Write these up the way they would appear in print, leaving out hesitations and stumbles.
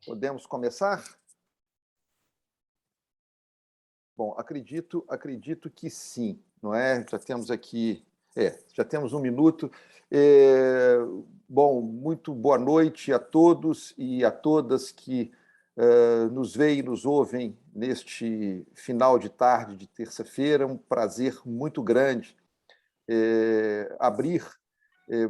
Podemos começar? Bom, acredito que sim, não é? Já temos aqui, já temos um minuto. Bom, muito boa noite a todos e a todas que nos veem e nos ouvem neste final de tarde de terça-feira. Um prazer muito grande abrir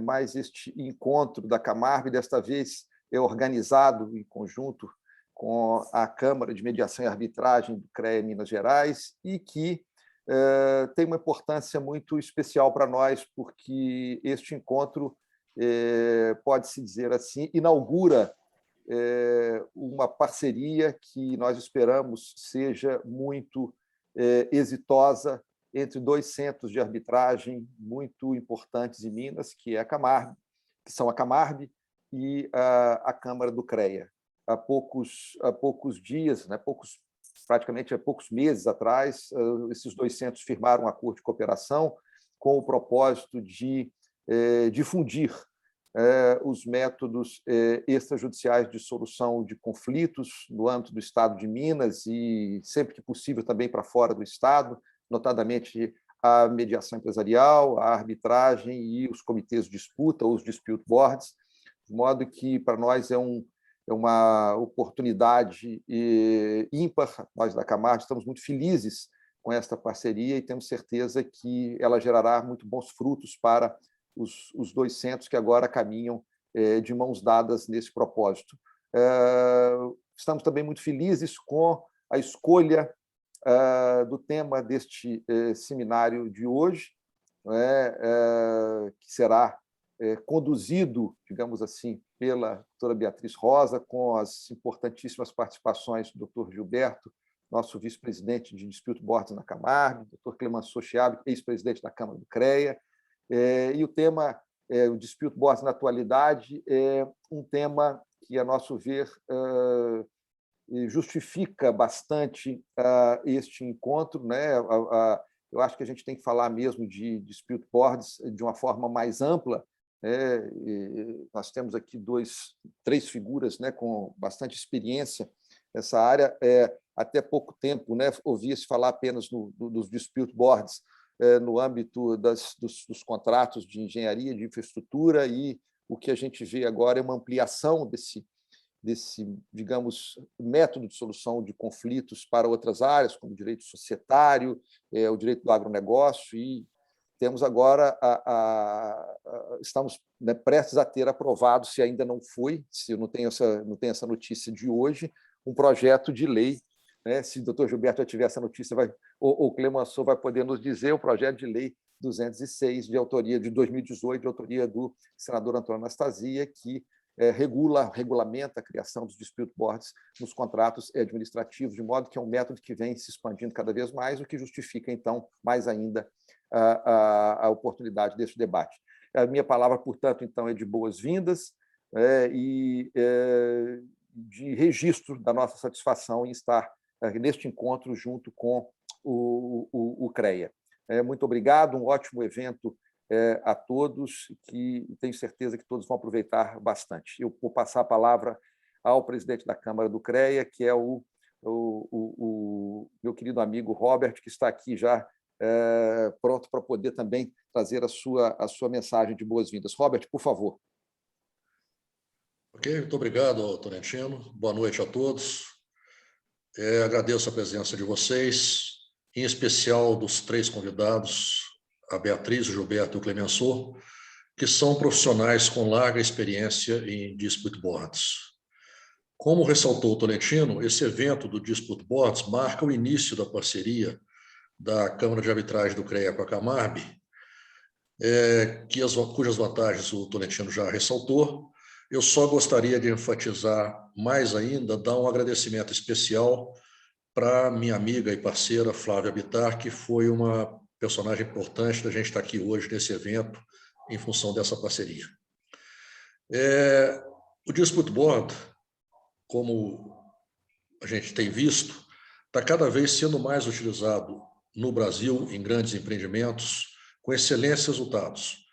mais este encontro da Camargo, e desta vez é organizado em conjunto com a Câmara de Mediação e Arbitragem do CREA Minas Gerais, e que tem uma importância muito especial para nós, porque este encontro, pode-se dizer assim, inaugura uma parceria que nós esperamos seja muito exitosa entre dois centros de arbitragem muito importantes em Minas, que são a Camargo e a Câmara do CREA. Há poucos dias, né, praticamente há poucos meses atrás, esses dois centros firmaram um acordo de cooperação com o propósito de difundir os métodos extrajudiciais de solução de conflitos no âmbito do Estado de Minas e, sempre que possível, também para fora do Estado, notadamente a mediação empresarial, a arbitragem e os comitês de disputa, os dispute boards, de modo que, para nós, é uma oportunidade ímpar. Nós, da Camargo, estamos muito felizes com esta parceria e temos certeza que ela gerará muito bons frutos para os dois centros que agora caminham de mãos dadas nesse propósito. Estamos também muito felizes com a escolha do tema deste seminário de hoje, que será conduzido, digamos assim, pela doutora Beatriz Rosa, com as importantíssimas participações do doutor Gilberto, nosso vice-presidente de Dispute Boards na Camargo, doutor Clemenceau Chiabi, ex-presidente da Câmara do CREA, e o tema, o Dispute Boards na atualidade, é um tema que, a nosso ver, justifica bastante este encontro, né? Eu acho que a gente tem que falar mesmo de dispute boards de uma forma mais ampla. Nós temos aqui três figuras, né, com bastante experiência nessa área. Até pouco tempo, né, ouvia-se falar apenas dos dispute boards no âmbito dos contratos de engenharia, de infraestrutura, e o que a gente vê agora é uma ampliação desse, digamos, método de solução de conflitos para outras áreas, como o direito societário, o direito do agronegócio, e temos agora, estamos, né, prestes a ter aprovado, se ainda não foi, se eu não tenho essa notícia de hoje, um projeto de lei, né? Se o doutor Gilberto já tiver essa notícia, o Clemenceau vai poder nos dizer, o projeto de lei 206, de autoria de 2018, de autoria do senador Antônio Anastasia, que regulamenta a criação dos dispute boards nos contratos administrativos, de modo que é um método que vem se expandindo cada vez mais, o que justifica, então, mais ainda a oportunidade deste debate. A minha palavra, portanto, então, é de boas-vindas e de registro da nossa satisfação em estar neste encontro junto com o CREA. Muito obrigado, um ótimo evento a todos, que tenho certeza que todos vão aproveitar bastante. Eu vou passar a palavra ao presidente da Câmara do CREA, que é o meu querido amigo Robert, que está aqui já pronto para poder também trazer a sua mensagem de boas-vindas. Robert, por favor. Ok, muito obrigado, Tolentino. Boa noite a todos. Agradeço a presença de vocês, em especial dos três convidados, a Beatriz, o Gilberto e o Clemenceau, que são profissionais com larga experiência em dispute boards. Como ressaltou o Tolentino, esse evento do Dispute Boards marca o início da parceria da Câmara de Arbitragem do CREA com a Camargo, cujas vantagens o Tolentino já ressaltou. Eu só gostaria de enfatizar mais ainda, dar um agradecimento especial para minha amiga e parceira Flávia Bittar, que foi uma personagem importante da gente estar aqui hoje nesse evento, em função dessa parceria. O Dispute Board, como a gente tem visto, está cada vez sendo mais utilizado no Brasil, em grandes empreendimentos, com excelentes resultados.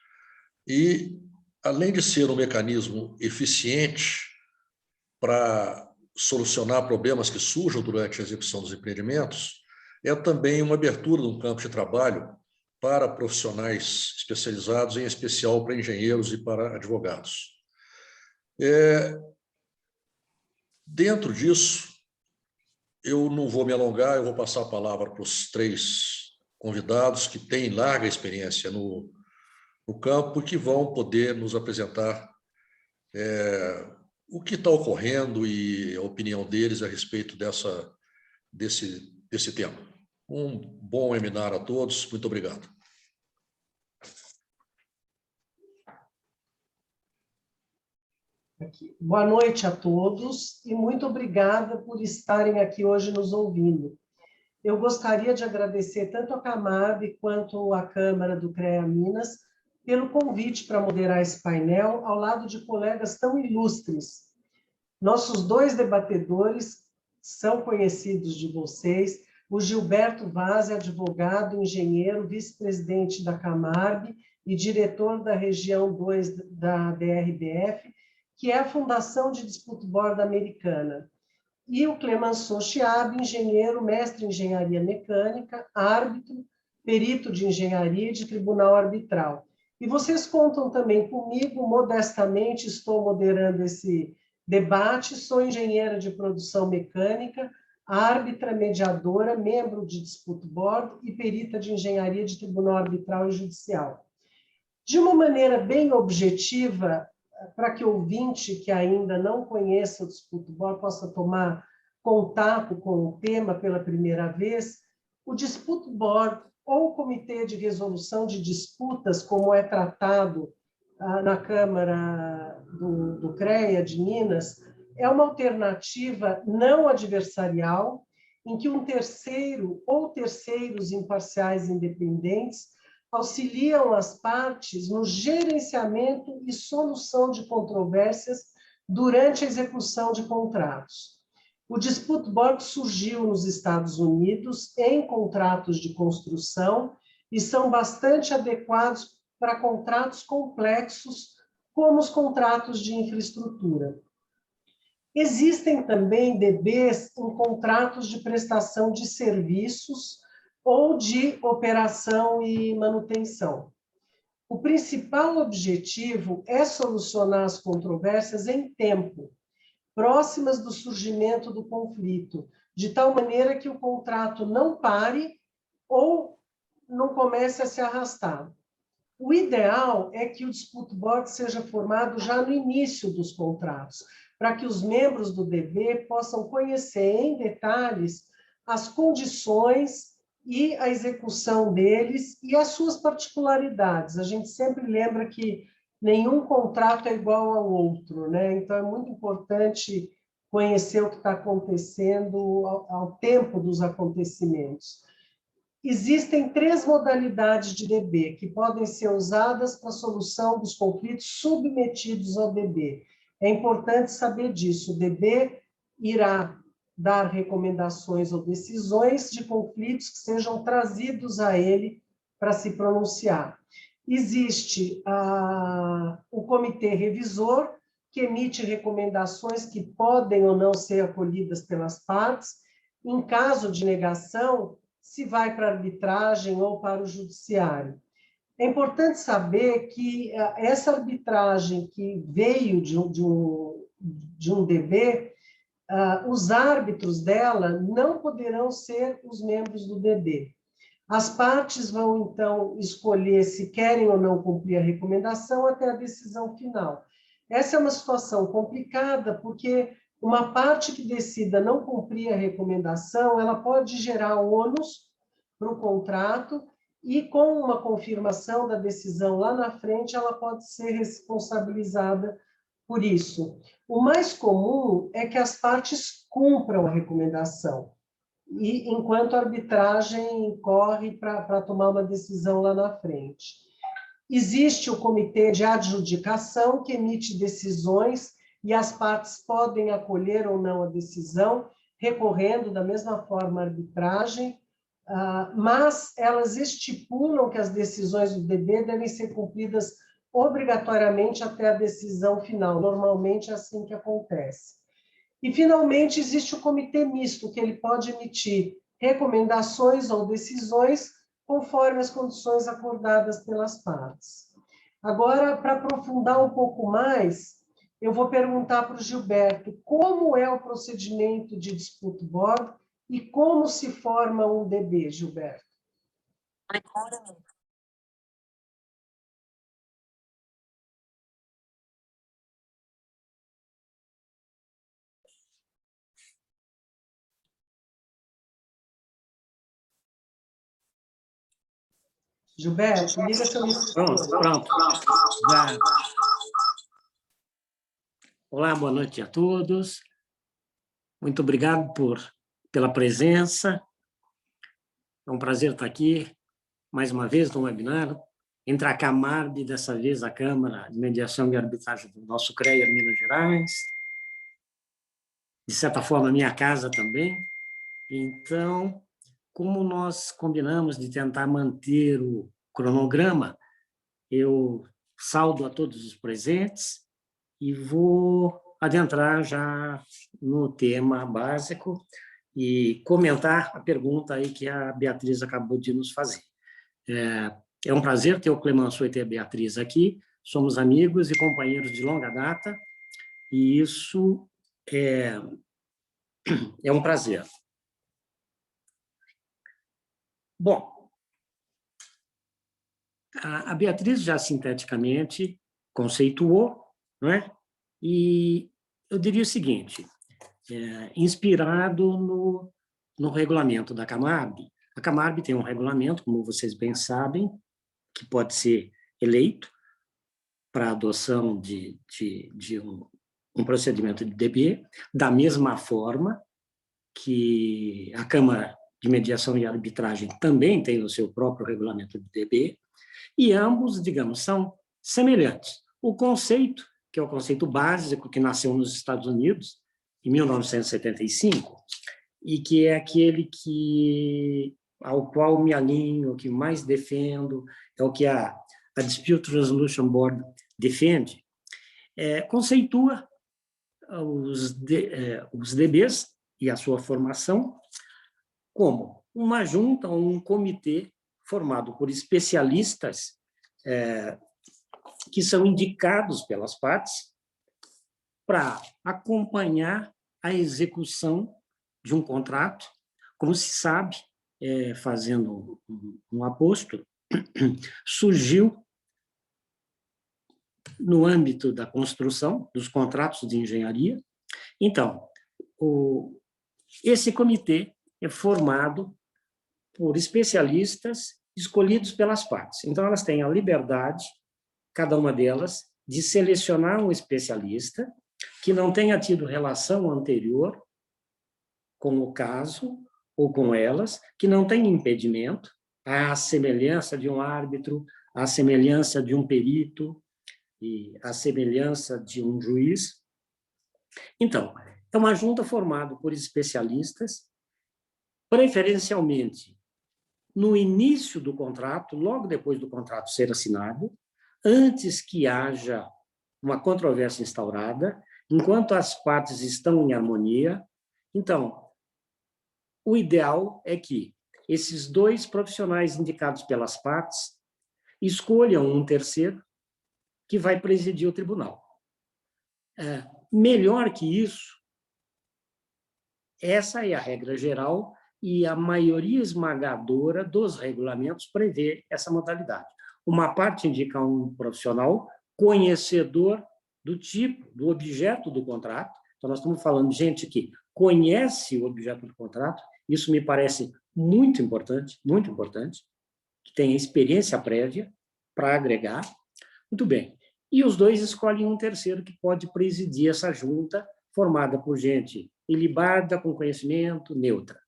E, além de ser um mecanismo eficiente para solucionar problemas que surjam durante a execução dos empreendimentos, é também uma abertura de um campo de trabalho para profissionais especializados, em especial para engenheiros e para advogados. Dentro disso, eu não vou me alongar, eu vou passar a palavra para os três convidados que têm larga experiência no campo e que vão poder nos apresentar o que está ocorrendo e a opinião deles a respeito desse tema. Um bom webinar a todos. Muito obrigado. Boa noite a todos e muito obrigada por estarem aqui hoje nos ouvindo. Eu gostaria de agradecer tanto a Camarb quanto a Câmara do CREA Minas pelo convite para moderar esse painel ao lado de colegas tão ilustres. Nossos dois debatedores são conhecidos de vocês, o Gilberto Vaz é advogado, engenheiro, vice-presidente da Camarb e diretor da região 2 da DRBF, que é a Fundação de Dispute Board Americana. E o Clemenceau Chiab, engenheiro, mestre em engenharia mecânica, árbitro, perito de engenharia e de tribunal arbitral. E vocês contam também comigo, modestamente, estou moderando esse debate, sou engenheira de produção mecânica, árbitra, mediadora, membro de Dispute Board e perita de engenharia de tribunal arbitral e judicial. De uma maneira bem objetiva, para que o ouvinte que ainda não conheça o Dispute Board possa tomar contato com o tema pela primeira vez, o Dispute Board, ou Comitê de Resolução de Disputas, como é tratado na Câmara do CREA de Minas, é uma alternativa não adversarial, em que um terceiro ou terceiros imparciais independentes auxiliam as partes no gerenciamento e solução de controvérsias durante a execução de contratos. O Dispute Board surgiu nos Estados Unidos em contratos de construção e são bastante adequados para contratos complexos, como os contratos de infraestrutura. Existem também DBs em contratos de prestação de serviços ou de operação e manutenção. O principal objetivo é solucionar as controvérsias em tempo, próximas do surgimento do conflito, de tal maneira que o contrato não pare ou não comece a se arrastar. O ideal é que o Dispute Board seja formado já no início dos contratos, para que os membros do DB possam conhecer em detalhes as condições e a execução deles e as suas particularidades. A gente sempre lembra que nenhum contrato é igual ao outro, né? Então, é muito importante conhecer o que está acontecendo ao tempo dos acontecimentos. Existem 3 modalidades de DB que podem ser usadas para a solução dos conflitos submetidos ao DB. É importante saber disso. O DB irá dar recomendações ou decisões de conflitos que sejam trazidos a ele para se pronunciar. Existe o comitê revisor, que emite recomendações que podem ou não ser acolhidas pelas partes. Em caso de negação, se vai para a arbitragem ou para o judiciário. É importante saber que essa arbitragem que veio de um DB, os árbitros dela não poderão ser os membros do DB. As partes vão, então, escolher se querem ou não cumprir a recomendação até a decisão final. Essa é uma situação complicada, porque uma parte que decida não cumprir a recomendação, ela pode gerar ônus para o contrato e, com uma confirmação da decisão lá na frente, ela pode ser responsabilizada por isso. O mais comum é que as partes cumpram a recomendação, e enquanto a arbitragem corre para tomar uma decisão lá na frente. Existe o comitê de adjudicação, que emite decisões, e as partes podem acolher ou não a decisão, recorrendo da mesma forma à arbitragem, mas elas estipulam que as decisões do DB devem ser cumpridas obrigatoriamente até a decisão final. Normalmente é assim que acontece. E, finalmente, existe o comitê misto, que ele pode emitir recomendações ou decisões conforme as condições acordadas pelas partes. Agora, para aprofundar um pouco mais, eu vou perguntar para o Gilberto como é o procedimento de dispute board e como se forma um DB, Gilberto. Gilberto, liga seu microfone. Pronto. Olá, boa noite a todos. Muito obrigado pela presença. É um prazer estar aqui, mais uma vez, no webinar, entre a Camarb, dessa vez a Câmara de Mediação e Arbitragem do nosso CREA Minas Gerais, de certa forma, a minha casa também. Então, como nós combinamos de tentar manter o cronograma, eu saudo a todos os presentes e vou adentrar já no tema básico e comentar a pergunta aí que a Beatriz acabou de nos fazer. É um prazer ter o Clemenceau e ter a Beatriz aqui, somos amigos e companheiros de longa data, e isso é um prazer. Bom, a Beatriz já sinteticamente conceituou, não é? E eu diria o seguinte, inspirado no regulamento da Camarb. A Camarb tem um regulamento, como vocês bem sabem, que pode ser eleito para adoção de um procedimento de DB, da mesma forma que a Câmara de Mediação e Arbitragem também tem o seu próprio regulamento de DB, e ambos, digamos, são semelhantes. O conceito, que é o conceito básico que nasceu nos Estados Unidos, em 1975, e que é aquele ao qual me alinho, que mais defendo, é o que a Dispute Resolution Board defende, conceitua os DBs e a sua formação como uma junta, um comitê formado por especialistas que são indicados pelas partes para acompanhar a execução de um contrato. Como se sabe, fazendo um aposto, surgiu no âmbito da construção dos contratos de engenharia. Então, esse comitê é formado por especialistas escolhidos pelas partes. Então, elas têm a liberdade, cada uma delas, de selecionar um especialista que não tenha tido relação anterior com o caso ou com elas, que não tenha impedimento, à semelhança de um árbitro, à semelhança de um perito e à semelhança de um juiz. Então, é uma junta formada por especialistas, preferencialmente no início do contrato, logo depois do contrato ser assinado, antes que haja uma controvérsia instaurada, enquanto as partes estão em harmonia. Então, o ideal é que esses dois profissionais indicados pelas partes escolham um terceiro que vai presidir o tribunal. Melhor que isso, essa é a regra geral e a maioria esmagadora dos regulamentos prevê essa modalidade. Uma parte indica um profissional conhecedor do tipo, do objeto do contrato. Então, nós estamos falando de gente que conhece o objeto do contrato. Isso me parece muito importante, que tenha experiência prévia para agregar. Muito bem. E os dois escolhem um terceiro que pode presidir essa junta, formada por gente ilibada, com conhecimento, neutra.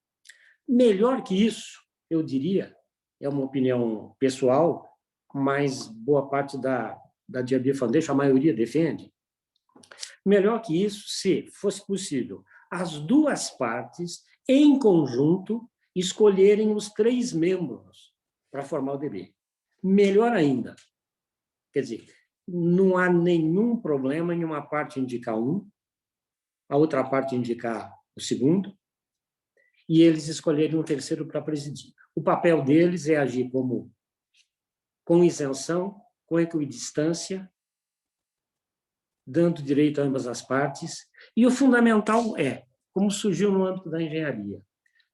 Melhor que isso, eu diria, é uma opinião pessoal, mas boa parte da DIAB Foundation, a maioria defende, melhor que isso, se fosse possível, as duas partes, em conjunto, escolherem os 3 membros para formar o DB. Melhor ainda. Quer dizer, não há nenhum problema em uma parte indicar um, a outra parte indicar o segundo, e eles escolherem um terceiro para presidir. O papel deles é agir com isenção, com equidistância, dando direito a ambas as partes. E o fundamental é, como surgiu no âmbito da engenharia,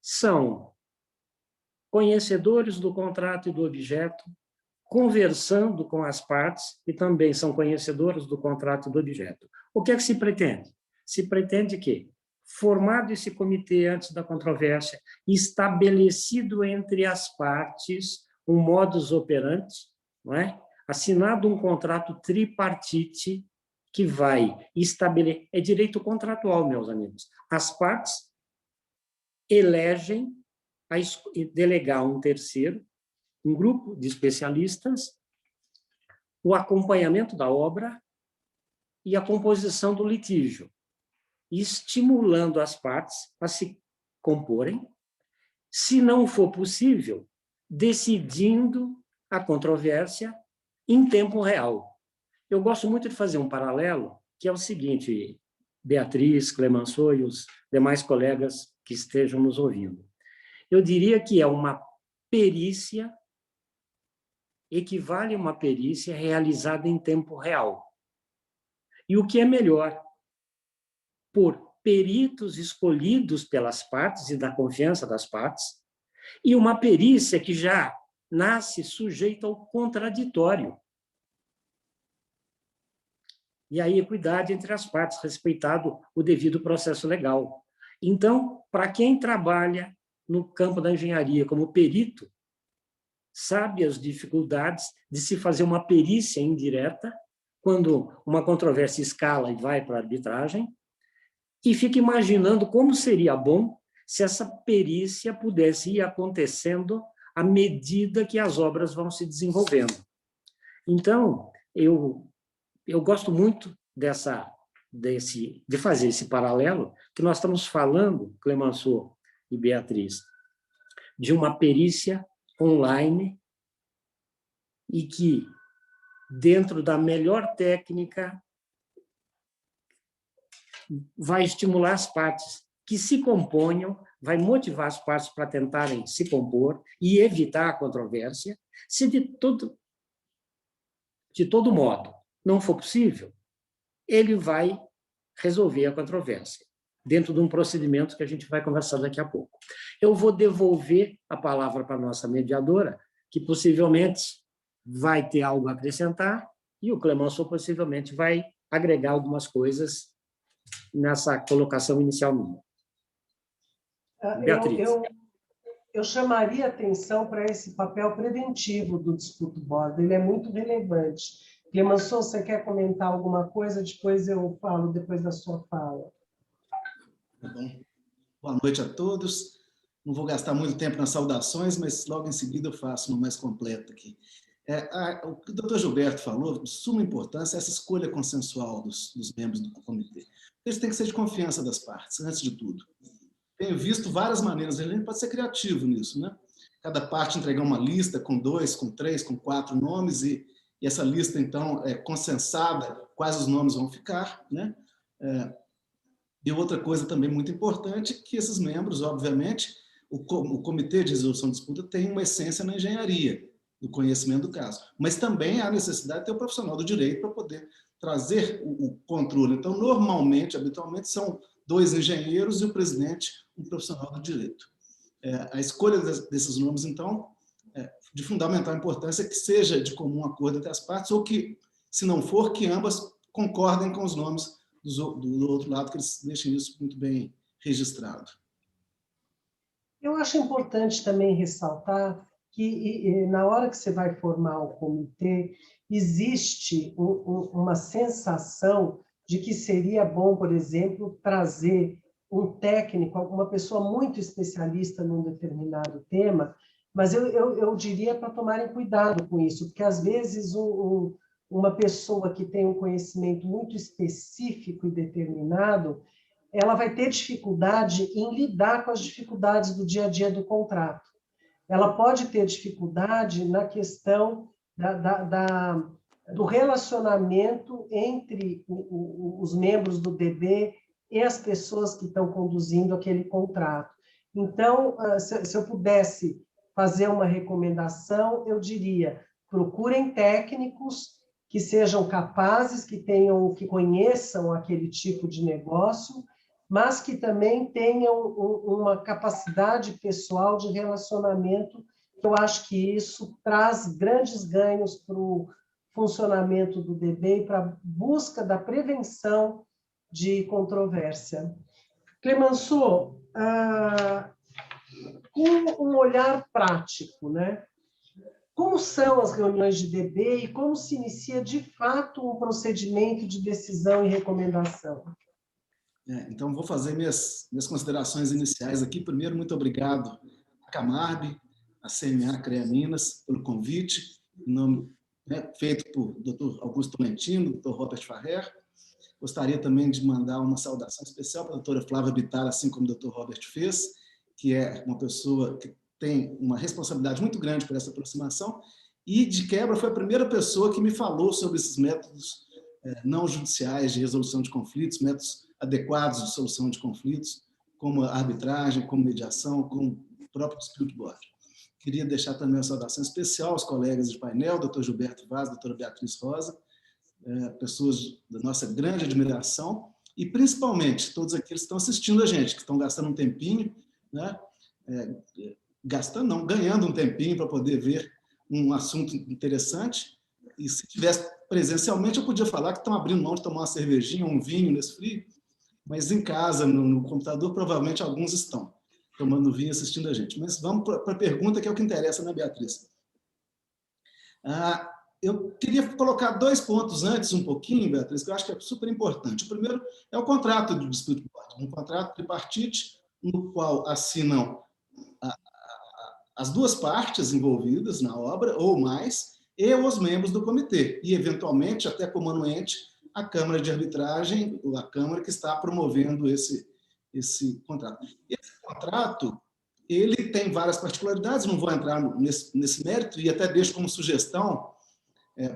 são conhecedores do contrato e do objeto, conversando com as partes, e também são conhecedores do contrato e do objeto. O que é que se pretende? Se pretende que, formado esse comitê antes da controvérsia, estabelecido entre as partes um modus operandi, não é? Assinado um contrato tripartite que vai estabelecer... É direito contratual, meus amigos. As partes elegem delegar um terceiro, um grupo de especialistas, o acompanhamento da obra e a composição do litígio, estimulando as partes a se comporem, se não for possível, decidindo a controvérsia em tempo real. Eu gosto muito de fazer um paralelo, que é o seguinte, Beatriz, Clemenceau e os demais colegas que estejam nos ouvindo. Eu diria que é uma perícia, equivale a uma perícia realizada em tempo real. E o que é melhor, por peritos escolhidos pelas partes e da confiança das partes, e uma perícia que já nasce sujeita ao contraditório. E a equidade entre as partes, respeitado o devido processo legal. Então, para quem trabalha no campo da engenharia como perito, sabe as dificuldades de se fazer uma perícia indireta quando uma controvérsia escala e vai para a arbitragem, e fica imaginando como seria bom se essa perícia pudesse ir acontecendo à medida que as obras vão se desenvolvendo. Então, eu gosto muito de fazer esse paralelo, que nós estamos falando, Clemenceau e Beatriz, de uma perícia online e que, dentro da melhor técnica, vai estimular as partes que se componham, vai motivar as partes para tentarem se compor e evitar a controvérsia. Se de todo modo não for possível, ele vai resolver a controvérsia, dentro de um procedimento que a gente vai conversar daqui a pouco. Eu vou devolver a palavra para a nossa mediadora, que possivelmente vai ter algo a acrescentar, e o Clemenceau possivelmente vai agregar algumas coisas nessa colocação inicial minha. Beatriz. Eu chamaria atenção para esse papel preventivo do Dispute Board, ele é muito relevante. Clemenceau, você quer comentar alguma coisa? Depois eu falo, depois da sua fala. Tá bom. Boa noite a todos. Não vou gastar muito tempo nas saudações, mas logo em seguida eu faço uma mais completa aqui. O que o doutor Gilberto falou, de suma importância, é essa escolha consensual dos membros do comitê. Eles têm que ser de confiança das partes, antes de tudo. Tenho visto várias maneiras, a gente pode ser criativo nisso, né? Cada parte entregar uma lista com 2, com 3, com 4 nomes, e essa lista, então, é consensada, quais os nomes vão ficar, né? E outra coisa também muito importante, que esses membros, obviamente, o Comitê de Resolução de Disputa tem uma essência na engenharia, do conhecimento do caso, mas também há necessidade de ter o profissional do direito para poder trazer o controle. Então, normalmente, habitualmente, são 2 engenheiros e o presidente, um profissional do direito. A escolha desses nomes, então, de fundamental importância que seja de comum acordo entre as partes, ou que, se não for, que ambas concordem com os nomes do outro lado, que eles deixem isso muito bem registrado. Eu acho importante também ressaltar que, na hora que você vai formar o comitê, existe uma sensação de que seria bom, por exemplo, trazer um técnico, uma pessoa muito especialista num determinado tema, mas eu diria para tomarem cuidado com isso, porque, às vezes, uma pessoa que tem um conhecimento muito específico e determinado, ela vai ter dificuldade em lidar com as dificuldades do dia a dia do contrato. Ela pode ter dificuldade na questão do relacionamento entre os membros do DB e as pessoas que estão conduzindo aquele contrato. Então, se eu pudesse fazer uma recomendação, eu diria: procurem técnicos que sejam capazes, que conheçam aquele tipo de negócio, mas que também tenham uma capacidade pessoal de relacionamento. Eu acho que isso traz grandes ganhos para o funcionamento do DB e para a busca da prevenção de controvérsia. Clemenceau, com um olhar prático, né? Como são as reuniões de DB e como se inicia, de fato, um procedimento de decisão e recomendação? Então, vou fazer minhas considerações iniciais aqui. Primeiro, muito obrigado à Camarb, à CMA CREA Minas, pelo convite, em nome, feito por Dr. Augusto Tolentino, Dr. Robert Farrer. Gostaria também de mandar uma saudação especial para a doutora Flávia Bittar, assim como o Dr. Robert fez, que é uma pessoa que tem uma responsabilidade muito grande por essa aproximação, e, de quebra, foi a primeira pessoa que me falou sobre esses métodos não judiciais de resolução de conflitos, métodos adequados de solução de conflitos, como a arbitragem, como mediação, como o próprio dispute board. Queria deixar também uma saudação especial aos colegas de painel, Dr. Gilberto Vaz, doutora Beatriz Rosa, pessoas da nossa grande admiração, e principalmente todos aqueles que estão assistindo a gente, que estão gastando um tempinho, né? Gastando não, ganhando um tempinho para poder ver um assunto interessante, e se tivesse presencialmente eu podia falar que estão abrindo mão de tomar uma cervejinha, um vinho nesse frio, mas em casa, no computador, provavelmente alguns estão tomando vinho e assistindo a gente. Mas vamos para a pergunta, que é o que interessa, né, Beatriz? Eu queria colocar 2 pontos antes, um pouquinho, Beatriz, que eu acho que é super importante. O primeiro é o contrato de dispute board, um contrato tripartite, no qual assinam as 2 partes envolvidas na obra, ou mais, e os membros do comitê, e, eventualmente, até como anuente, a Câmara de Arbitragem, a Câmara que está promovendo esse contrato. Esse contrato, ele tem várias particularidades, não vou entrar nesse mérito, e até deixo como sugestão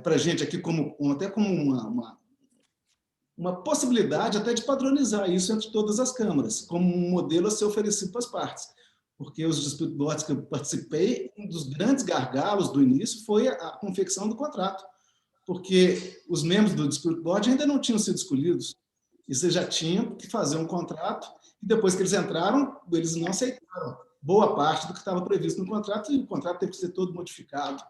para a gente aqui, até como uma possibilidade até de padronizar isso entre todas as câmaras, como um modelo a ser oferecido para as partes. Porque os dispute boards que eu participei, um dos grandes gargalos do início foi a confecção do contrato, porque os membros do dispute board ainda não tinham sido escolhidos, e você já tinha que fazer um contrato, e depois que eles entraram, eles não aceitaram boa parte do que estava previsto no contrato, e o contrato teve que ser todo modificado,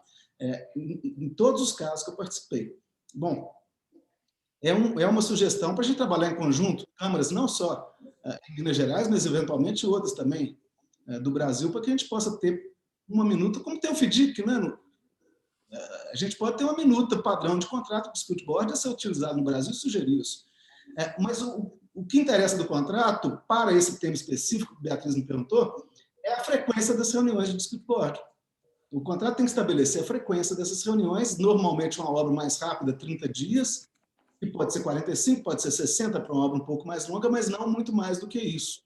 em todos os casos que eu participei. Bom, é uma sugestão para a gente trabalhar em conjunto, câmaras não só em Minas Gerais, mas eventualmente outras também do Brasil, para que a gente possa ter uma minuta, como tem o FDIC, né? A gente pode ter uma minuta padrão de contrato de dispute board a ser utilizado no Brasil e sugerir isso. Mas o que interessa do contrato, para esse tema específico que a Beatriz me perguntou, é a frequência das reuniões de dispute board. O contrato tem que estabelecer a frequência dessas reuniões, normalmente uma obra mais rápida, 30 dias, que pode ser 45, pode ser 60 para uma obra um pouco mais longa, mas não muito mais do que isso,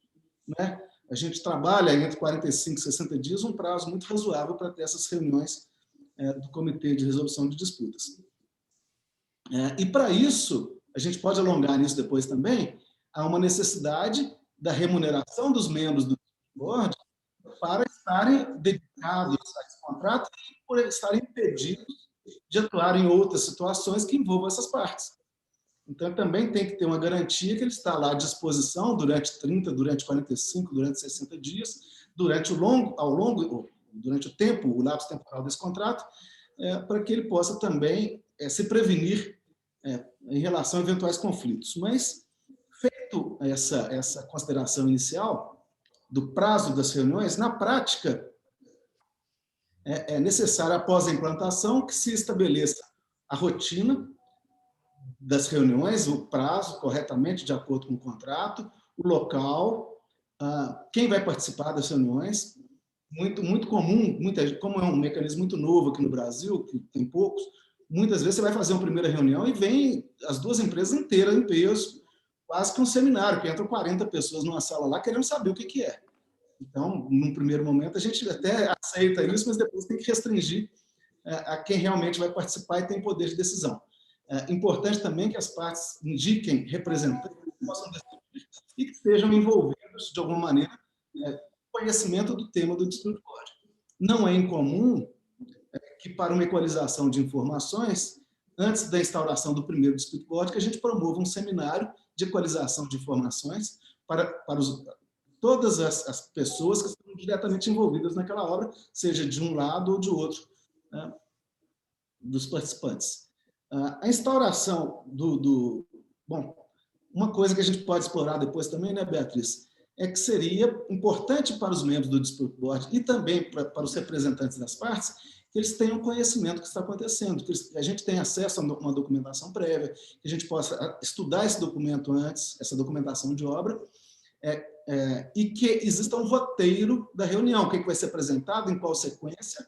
né? A gente trabalha entre 45 e 60 dias, um prazo muito razoável para ter essas reuniões do Comitê de Resolução de Disputas. E, para isso, a gente pode alongar nisso depois também, há uma necessidade da remuneração dos membros do board para estarem dedicados a esse contrato e por estarem impedidos de atuar em outras situações que envolvam essas partes. Então, também tem que ter uma garantia que ele está lá à disposição durante 30, durante 45, durante 60 dias, durante o tempo, o lapso temporal desse contrato, para que ele possa também se prevenir em relação a eventuais conflitos. Mas, feito essa consideração inicial do prazo das reuniões, na prática, é necessário, após a implantação, que se estabeleça a rotina das reuniões, o prazo corretamente, de acordo com o contrato, o local, quem vai participar das reuniões. Muito comum, como é um mecanismo muito novo aqui no Brasil, que tem poucos, muitas vezes você vai fazer uma primeira reunião e vem as 2 empresas inteiras em peso, quase que um seminário, que entram 40 pessoas numa sala lá querendo saber o que é. Então, num primeiro momento, a gente até aceita isso, mas depois tem que restringir a quem realmente vai participar e tem poder de decisão. Importante também que as partes indiquem representantes que possam decidir e que estejam envolvidos, de alguma maneira, no conhecimento do tema do dispute board. Não é incomum que, para uma equalização de informações, antes da instauração do primeiro dispute board, que a gente promova um seminário de equalização de informações para todas as pessoas que estão diretamente envolvidas naquela obra, seja de um lado ou de outro, né, dos participantes. A instauração Bom, uma coisa que a gente pode explorar depois também, né, Beatriz, é que seria importante para os membros do dispute board e também para os representantes das partes que eles tenham conhecimento do que está acontecendo, que a gente tenha acesso a uma documentação prévia, que a gente possa estudar esse documento antes, essa documentação de obra, e que exista um roteiro da reunião, o que vai ser apresentado, em qual sequência,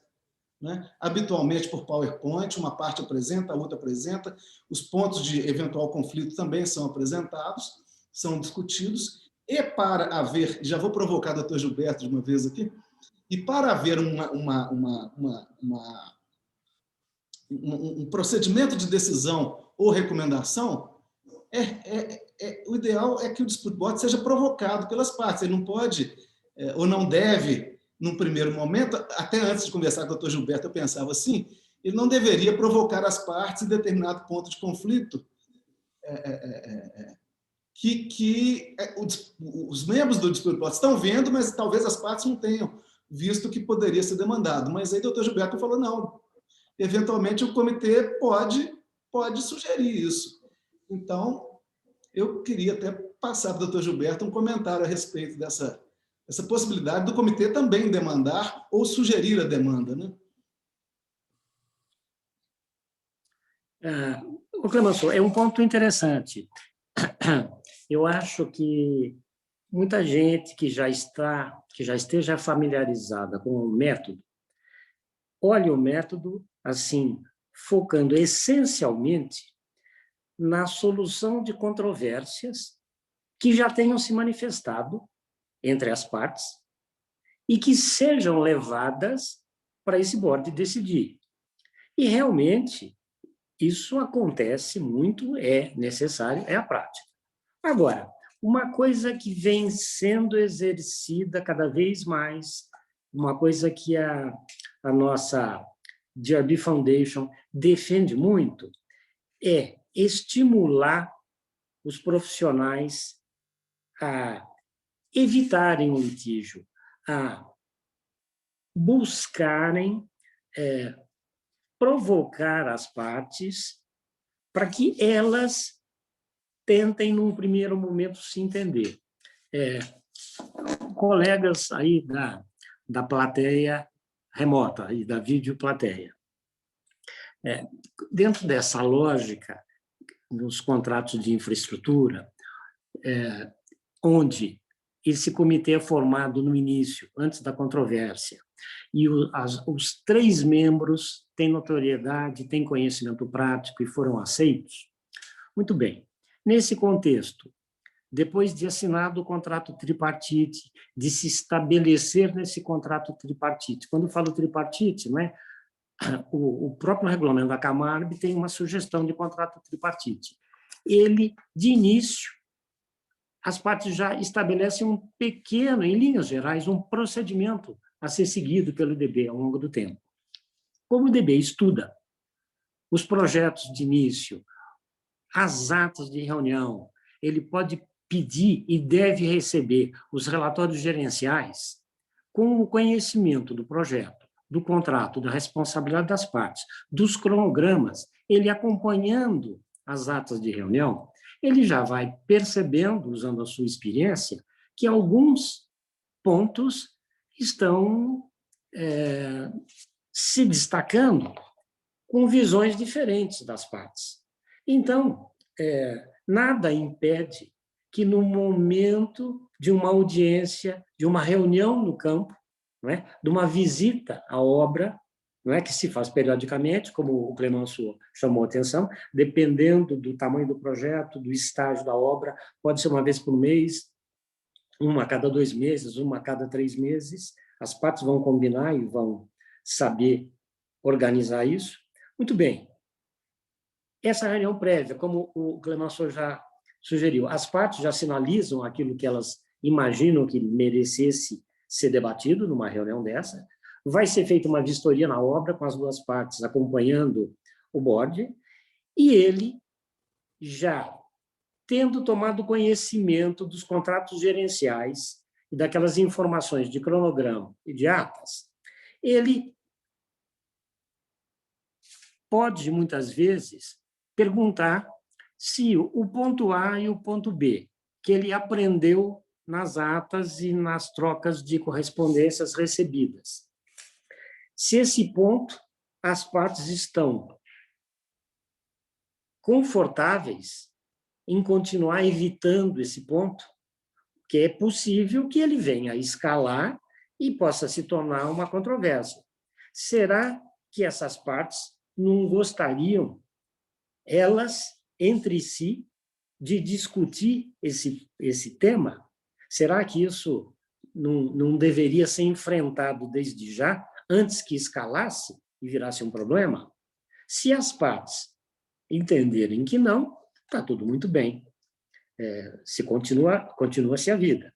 né? Habitualmente por PowerPoint, uma parte apresenta, a outra apresenta, os pontos de eventual conflito também são apresentados, são discutidos, e para haver, já vou provocar o Dr. Gilberto de uma vez aqui, e para haver um procedimento de decisão ou recomendação, o ideal é que o dispute board seja provocado pelas partes. Ele não pode, ou não deve, num primeiro momento, até antes de conversar com o Dr. Gilberto, eu pensava assim, ele não deveria provocar as partes em determinado ponto de conflito, que os membros do dispute board estão vendo, mas talvez as partes não tenham visto que poderia ser demandado. Mas aí o Dr. Gilberto falou, não, eventualmente o comitê pode sugerir isso. Então, eu queria até passar para o Dr. Gilberto um comentário a respeito dessa possibilidade do comitê também demandar ou sugerir a demanda, né? O Clemenceau, é um ponto interessante. Eu acho que muita gente que já esteja familiarizada com o método, olha o método assim, focando essencialmente na solução de controvérsias que já tenham se manifestado entre as partes e que sejam levadas para esse board decidir. E realmente isso acontece muito, é necessário, é a prática. Agora, uma coisa que vem sendo exercida cada vez mais, uma coisa que a nossa DRB Foundation defende muito, é estimular os profissionais a evitarem o litígio, a buscarem provocar as partes para que elas tentem, num primeiro momento, se entender. Colegas aí da plateia remota, e da videoplateia. Dentro dessa lógica, nos contratos de infraestrutura, onde esse comitê é formado no início, antes da controvérsia, e os 3 membros têm notoriedade, têm conhecimento prático e foram aceitos, muito bem. Nesse contexto, depois de assinado o contrato tripartite, de se estabelecer nesse contrato tripartite, quando eu falo tripartite, não é? O próprio regulamento da Camarb tem uma sugestão de contrato tripartite. Ele, de início, as partes já estabelecem um pequeno, em linhas gerais, um procedimento a ser seguido pelo DB ao longo do tempo. Como o DB estuda os projetos de início, as atas de reunião, ele pode pedir e deve receber os relatórios gerenciais com o conhecimento do projeto, do contrato, da responsabilidade das partes, dos cronogramas, ele acompanhando as atas de reunião, ele já vai percebendo, usando a sua experiência, que alguns pontos estão se destacando com visões diferentes das partes. Então, nada impede que, no momento de uma audiência, de uma reunião no campo, não é? De uma visita à obra, não é, que se faz periodicamente, como o Clemenceau chamou a atenção, dependendo do tamanho do projeto, do estágio da obra, pode ser uma vez por mês, uma a cada 2 meses, uma a cada 3 meses, as partes vão combinar e vão saber organizar isso. Muito bem. Essa reunião prévia, como o Clemenceau já sugeriu. As partes já sinalizam aquilo que elas imaginam que merecesse ser debatido numa reunião dessa. Vai ser feita uma vistoria na obra, com as duas partes acompanhando o board, e ele, já tendo tomado conhecimento dos contratos gerenciais e daquelas informações de cronograma e de atas, ele pode, muitas vezes, perguntar se o ponto A e o ponto B, que ele aprendeu nas atas e nas trocas de correspondências recebidas, se esse ponto as partes estão confortáveis em continuar evitando esse ponto, que é possível que ele venha a escalar e possa se tornar uma controvérsia. Será que essas partes não gostariam, elas, entre si, de discutir esse tema? Será que isso não deveria ser enfrentado desde já, antes que escalasse e virasse um problema? Se as partes entenderem que não, está tudo muito bem. Continua-se a vida.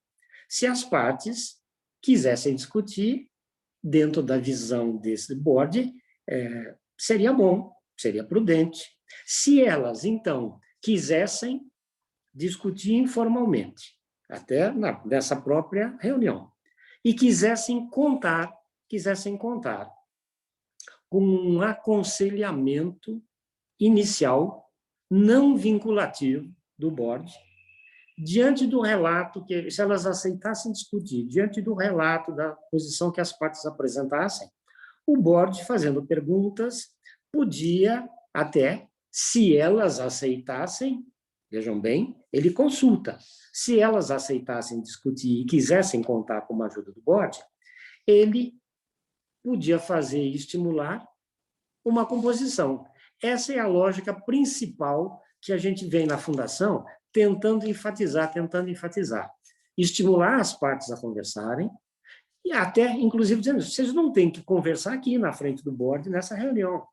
Se as partes quisessem discutir, dentro da visão desse board, seria bom, seria prudente. Se elas, então, quisessem discutir informalmente, até nessa própria reunião, e quisessem contar com um aconselhamento inicial, não vinculativo do board, diante do relato, que se elas aceitassem discutir, diante do relato da posição que as partes apresentassem, o board, fazendo perguntas, podia até, se elas aceitassem, vejam bem, ele consulta. Se elas aceitassem discutir e quisessem contar com a ajuda do board, ele podia fazer e estimular uma composição. Essa é a lógica principal que a gente vem na Fundação tentando enfatizar. Estimular as partes a conversarem e até, inclusive, dizendo, vocês não têm que conversar aqui na frente do board nessa reunião.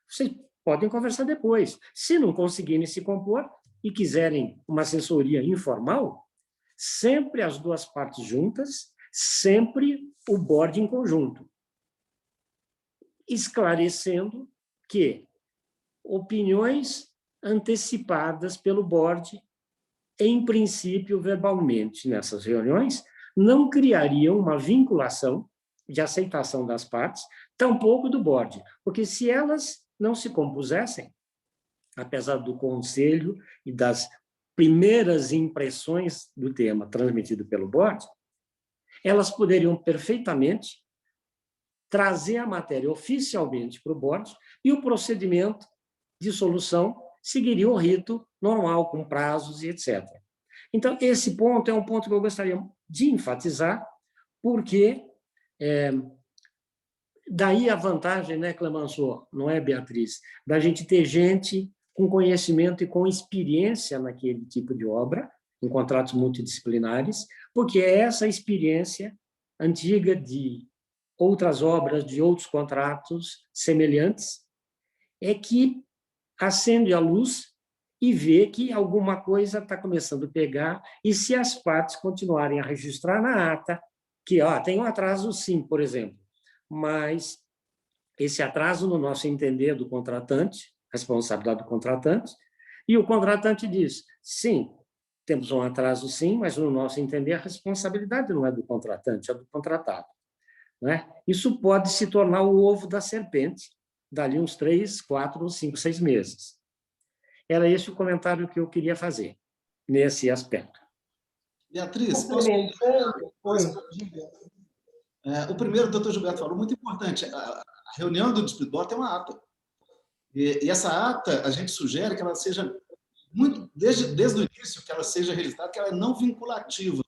Vocês podem conversar depois. Se não conseguirem se compor e quiserem uma assessoria informal, sempre as duas partes juntas, sempre o board em conjunto, esclarecendo que opiniões antecipadas pelo board, em princípio, verbalmente, nessas reuniões, não criariam uma vinculação de aceitação das partes, tampouco do board, porque se elas não se compusessem, apesar do conselho e das primeiras impressões do tema transmitido pelo board, elas poderiam perfeitamente trazer a matéria oficialmente para o board e o procedimento de solução seguiria o rito normal, com prazos e etc. Então, esse ponto é um ponto que eu gostaria de enfatizar, porque daí a vantagem, né, Clemenceau, não é, Beatriz, da gente ter gente com conhecimento e com experiência naquele tipo de obra, em contratos multidisciplinares, porque é essa experiência antiga de outras obras, de outros contratos semelhantes, é que acende a luz e vê que alguma coisa está começando a pegar, e se as partes continuarem a registrar na ata, que tem um atraso sim, por exemplo, mas esse atraso, no nosso entender do contratante, responsabilidade do contratante, e o contratante diz, sim, temos um atraso sim, mas no nosso entender a responsabilidade não é do contratante, é do contratado. Não é? Isso pode se tornar o ovo da serpente, dali uns 3, 4, 5, 6 meses. Era esse o comentário que eu queria fazer, nesse aspecto. Beatriz, posso... O primeiro, o doutor Gilberto falou, muito importante, a reunião do Dispute Board tem uma ata. E essa ata, a gente sugere que ela seja, desde o início, que ela seja registrada, que ela é não vinculativa.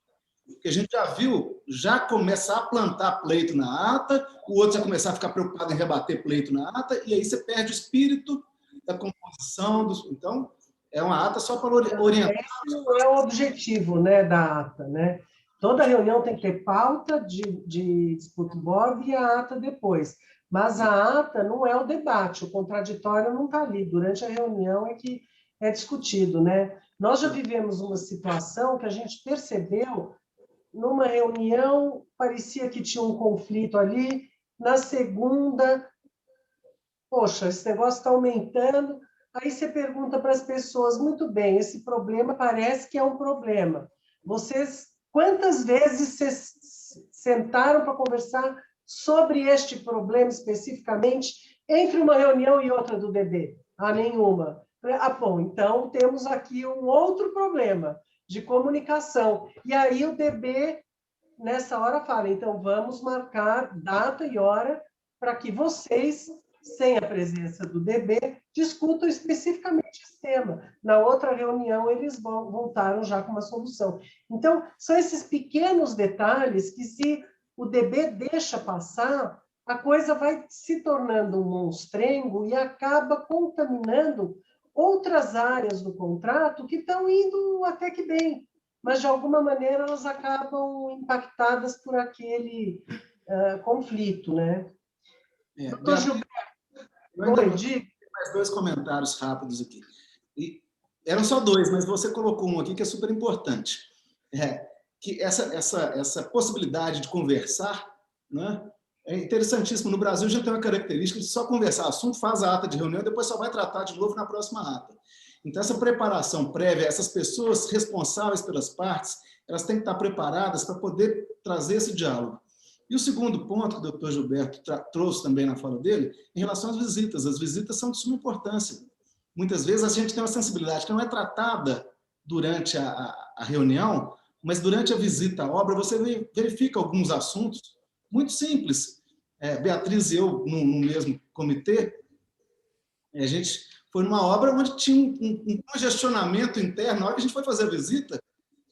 Porque a gente já viu, já começar a plantar pleito na ata, o outro já começar a ficar preocupado em rebater pleito na ata, e aí você perde o espírito da composição. Então, é uma ata só para orientar. Esse não é o objetivo, né, da ata, né? Toda reunião tem que ter pauta de Dispute Board e a ata depois. Mas a ata não é o debate, o contraditório não está ali. Durante a reunião é que é discutido, né? Nós já vivemos uma situação que a gente percebeu numa reunião, parecia que tinha um conflito ali, na segunda, poxa, esse negócio está aumentando, aí você pergunta para as pessoas, muito bem, esse problema parece que é um problema. Vocês, quantas vezes vocês sentaram para conversar sobre este problema especificamente entre uma reunião e outra do DB? Ah, nenhuma. Ah, bom, então temos aqui um outro problema de comunicação. E aí o DB, nessa hora, fala, então vamos marcar data e hora para que vocês, sem a presença do DB, discutam especificamente esse tema. Na outra reunião, eles voltaram já com uma solução. Então, são esses pequenos detalhes que, se o DB deixa passar, a coisa vai se tornando um monstrengo e acaba contaminando outras áreas do contrato que estão indo até que bem, mas, de alguma maneira, elas acabam impactadas por aquele conflito, né? Doutor Gilberto, mais 2 comentários rápidos aqui. E eram só 2, mas você colocou um aqui que é super importante. Que essa possibilidade de conversar, né, é interessantíssimo. No Brasil, a gente tem uma característica de só conversar assunto, faz a ata de reunião e depois só vai tratar de novo na próxima ata. Então, essa preparação prévia, essas pessoas responsáveis pelas partes, elas têm que estar preparadas para poder trazer esse diálogo. E o segundo ponto que o doutor Gilberto trouxe também na fala dele, em relação às visitas. As visitas são de suma importância. Muitas vezes a gente tem uma sensibilidade que não é tratada durante a reunião, mas durante a visita à obra você verifica alguns assuntos muito simples. Beatriz e eu, no mesmo comitê, a gente foi numa obra onde tinha um congestionamento interno. Na hora que a gente foi fazer a visita,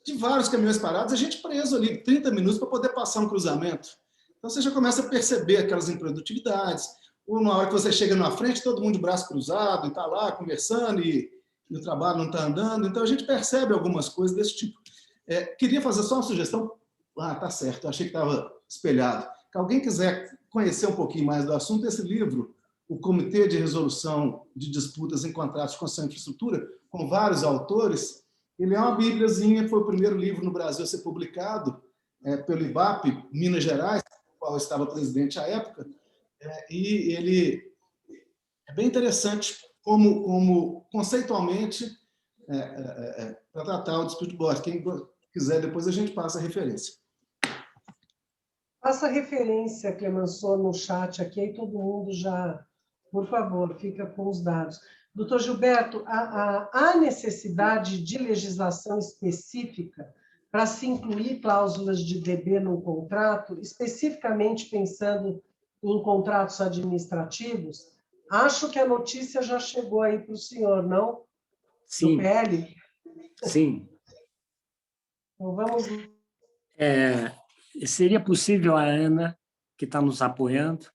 de vários caminhões parados, a gente preso ali 30 minutos para poder passar um cruzamento. Então, você já começa a perceber aquelas improdutividades. Ou na hora que você chega na frente, todo mundo de braço cruzado, e está lá conversando, e o trabalho não está andando. Então, a gente percebe algumas coisas desse tipo. Queria fazer só uma sugestão. Tá certo, eu achei que estava espelhado. Se alguém quiser conhecer um pouquinho mais do assunto, esse livro, o Comitê de Resolução de Disputas em Contratos de Construção e Infraestrutura, com vários autores, ele é uma bíbliazinha, foi o primeiro livro no Brasil a ser publicado pelo IBAP, Minas Gerais, do qual eu estava presidente à época, e ele é bem interessante como conceitualmente, para tratar o dispute board. Quem quiser, depois a gente passa a referência. Passa a referência, Clemenceau, no chat aqui, aí todo mundo já, por favor, fica com os dados. Doutor Gilberto, há necessidade de legislação específica para se incluir cláusulas de DB no contrato, especificamente pensando em contratos administrativos? Acho que a notícia já chegou aí para o senhor, não? Sim. Do PL? Sim. Então, vamos... Seria possível a Ana, que está nos apoiando,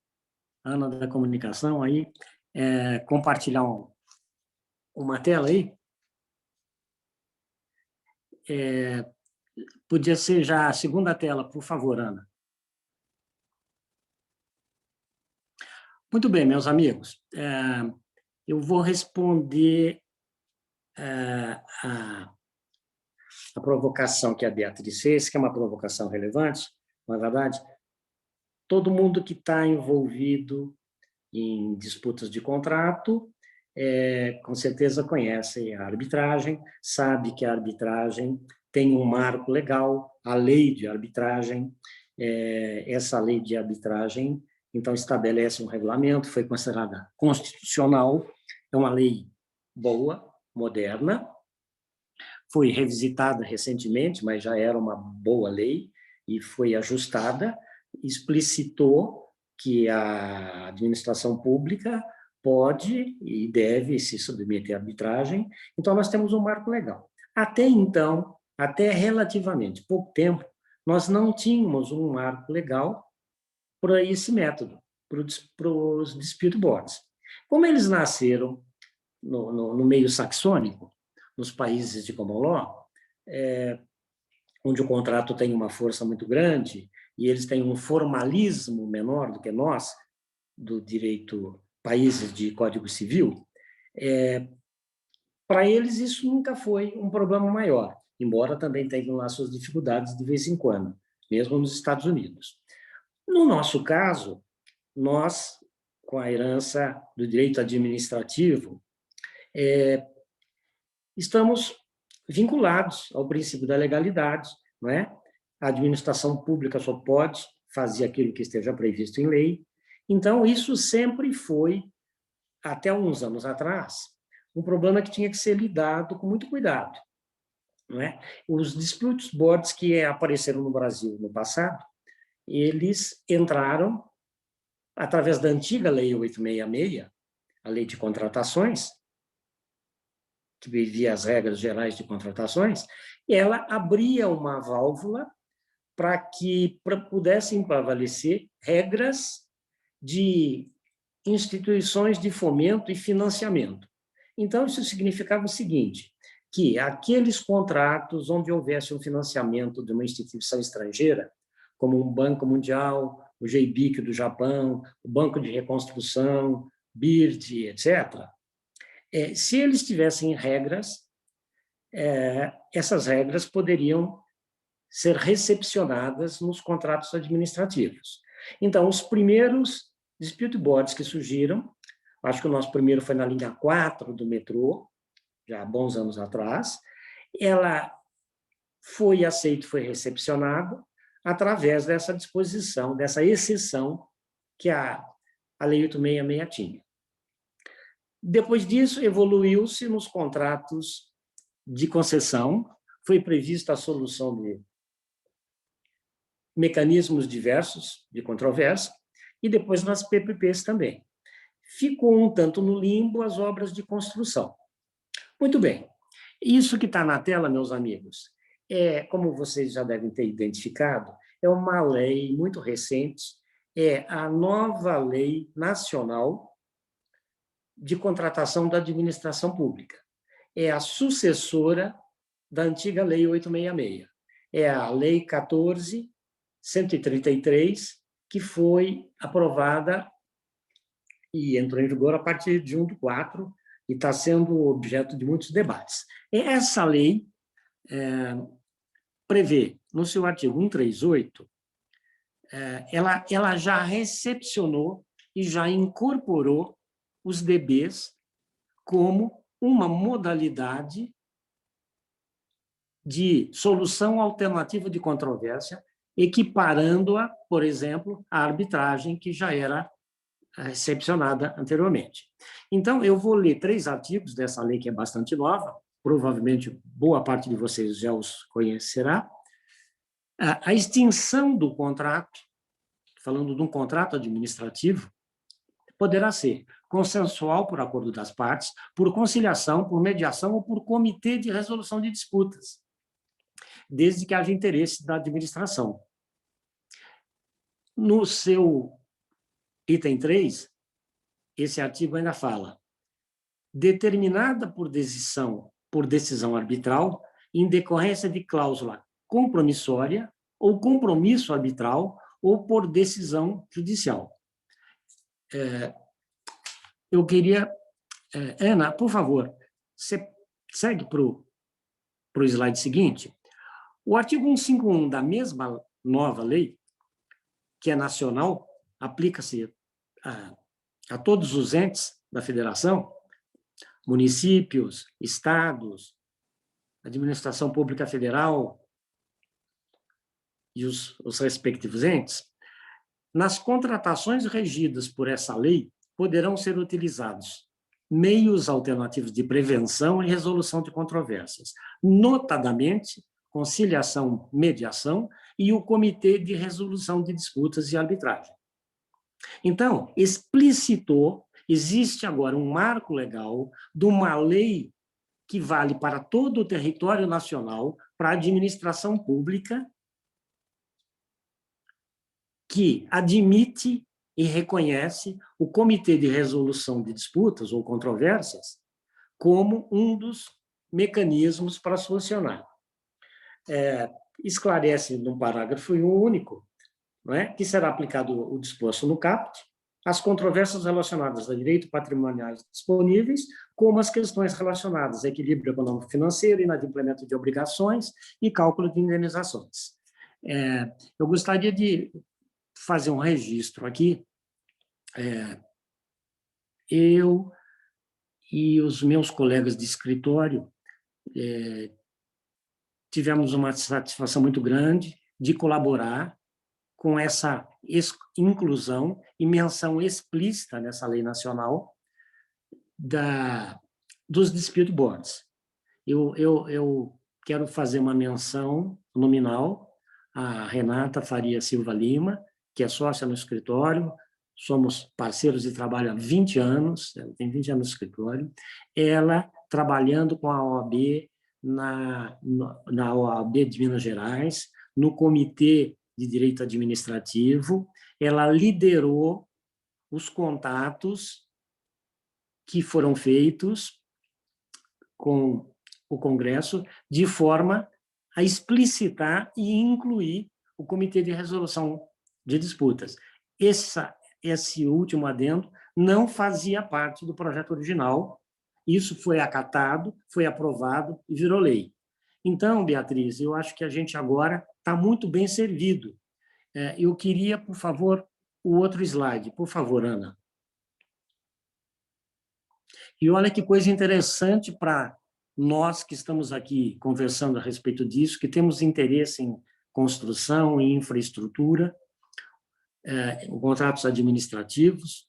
a Ana da comunicação, aí, compartilhar uma tela aí? Podia ser já a segunda tela, por favor, Ana. Muito bem, meus amigos. Eu vou responder a provocação que a Beatriz fez, que é uma provocação relevante, não é verdade? Todo mundo que está envolvido em disputas de contrato, com certeza conhece a arbitragem, sabe que a arbitragem tem um marco legal, a lei de arbitragem. Essa lei de arbitragem, então, estabelece um regulamento, foi considerada constitucional, é uma lei boa, moderna, foi revisitada recentemente, mas já era uma boa lei, e foi ajustada, explicitou que a administração pública pode e deve se submeter à arbitragem. Então, nós temos um marco legal. Até então, até relativamente pouco tempo, nós não tínhamos um marco legal para esse método, para os dispute boards. Como eles nasceram no meio saxônico, nos países de common law, onde o contrato tem uma força muito grande e eles têm um formalismo menor do que nós, do direito, países de Código Civil, Para eles, isso nunca foi um problema maior, embora também tenham lá suas dificuldades de vez em quando, mesmo nos Estados Unidos. No nosso caso, nós, com a herança do direito administrativo, estamos vinculados ao princípio da legalidade, não é? A administração pública só pode fazer aquilo que esteja previsto em lei. Então, isso sempre foi, até uns anos atrás, um problema que tinha que ser lidado com muito cuidado, não é? Os dispute boards que apareceram no Brasil no passado, eles entraram através da antiga Lei 866, a Lei de Contratações, que previa as regras gerais de contratações, ela abria uma válvula para que pudessem prevalecer regras de instituições de fomento e financiamento. Então, isso significava o seguinte, que aqueles contratos onde houvesse um financiamento de uma instituição estrangeira, como um Banco Mundial, o JBIC do Japão, o Banco de Reconstrução, BIRD, etc., se eles tivessem regras, essas regras poderiam ser recepcionadas nos contratos administrativos. Então, os primeiros dispute boards que surgiram, acho que o nosso primeiro foi na linha 4 do metrô, já há bons anos atrás, ela foi aceita, foi recepcionada através dessa disposição, dessa exceção que a Lei 866 tinha. Depois disso, evoluiu-se nos contratos de concessão, foi prevista a solução de mecanismos diversos de controvérsia, e depois nas PPPs também. Ficou um tanto no limbo as obras de construção. Muito bem, isso que está na tela, meus amigos, como vocês já devem ter identificado, é uma lei muito recente, é a nova Lei Nacional de Contratação da Administração Pública. É a sucessora da antiga Lei 866. É a Lei 14.133, que foi aprovada e entrou em vigor a partir de 1/4 e está sendo objeto de muitos debates. Essa lei prevê, no seu artigo 138, ela já recepcionou e já incorporou os DBs como uma modalidade de solução alternativa de controvérsia, equiparando-a, por exemplo, à arbitragem que já era recepcionada anteriormente. Então, eu vou ler 3 artigos dessa lei que é bastante nova, provavelmente boa parte de vocês já os conhecerá. A extinção do contrato, falando de um contrato administrativo, poderá ser consensual por acordo das partes, por conciliação, por mediação ou por comitê de resolução de disputas, desde que haja interesse da administração. No seu item 3, esse artigo ainda fala: determinada por decisão arbitral, em decorrência de cláusula compromissória ou compromisso arbitral ou por decisão judicial. Eu queria... Ana, por favor, você segue para o slide seguinte. O artigo 151 da mesma nova lei, que é nacional, aplica-se a todos os entes da federação, municípios, estados, administração pública federal e os respectivos entes. Nas contratações regidas por essa lei, poderão ser utilizados meios alternativos de prevenção e resolução de controvérsias, notadamente conciliação, mediação e o Comitê de Resolução de Disputas e Arbitragem. Então, explicitou, existe agora um marco legal de uma lei que vale para todo o território nacional, para a administração pública, que admite e reconhece o Comitê de Resolução de Disputas ou Controvérsias como um dos mecanismos para solucionar. Esclarece num parágrafo único, não é, que será aplicado o disposto no caput, as controvérsias relacionadas a direitos patrimoniais disponíveis, como as questões relacionadas a equilíbrio econômico-financeiro, inadimplemento de obrigações e cálculo de indenizações. Eu gostaria de fazer um registro aqui. Eu e os meus colegas de escritório tivemos uma satisfação muito grande de colaborar com essa inclusão e menção explícita nessa lei nacional dos dispute boards. Eu quero fazer uma menção nominal à Renata Faria Silva Lima, que é sócia no escritório, somos parceiros de trabalho há 20 anos, ela tem 20 anos no escritório, ela trabalhando com a OAB, na OAB de Minas Gerais, no Comitê de Direito Administrativo, ela liderou os contatos que foram feitos com o Congresso de forma a explicitar e incluir o Comitê de Resolução de Disputas. Esse último adendo não fazia parte do projeto original, isso foi acatado, foi aprovado e virou lei. Então, Beatriz, eu acho que a gente agora está muito bem servido. Eu queria, por favor, o outro slide. Por favor, Ana. E olha que coisa interessante para nós que estamos aqui conversando a respeito disso, que temos interesse em construção e infraestrutura, contratos administrativos.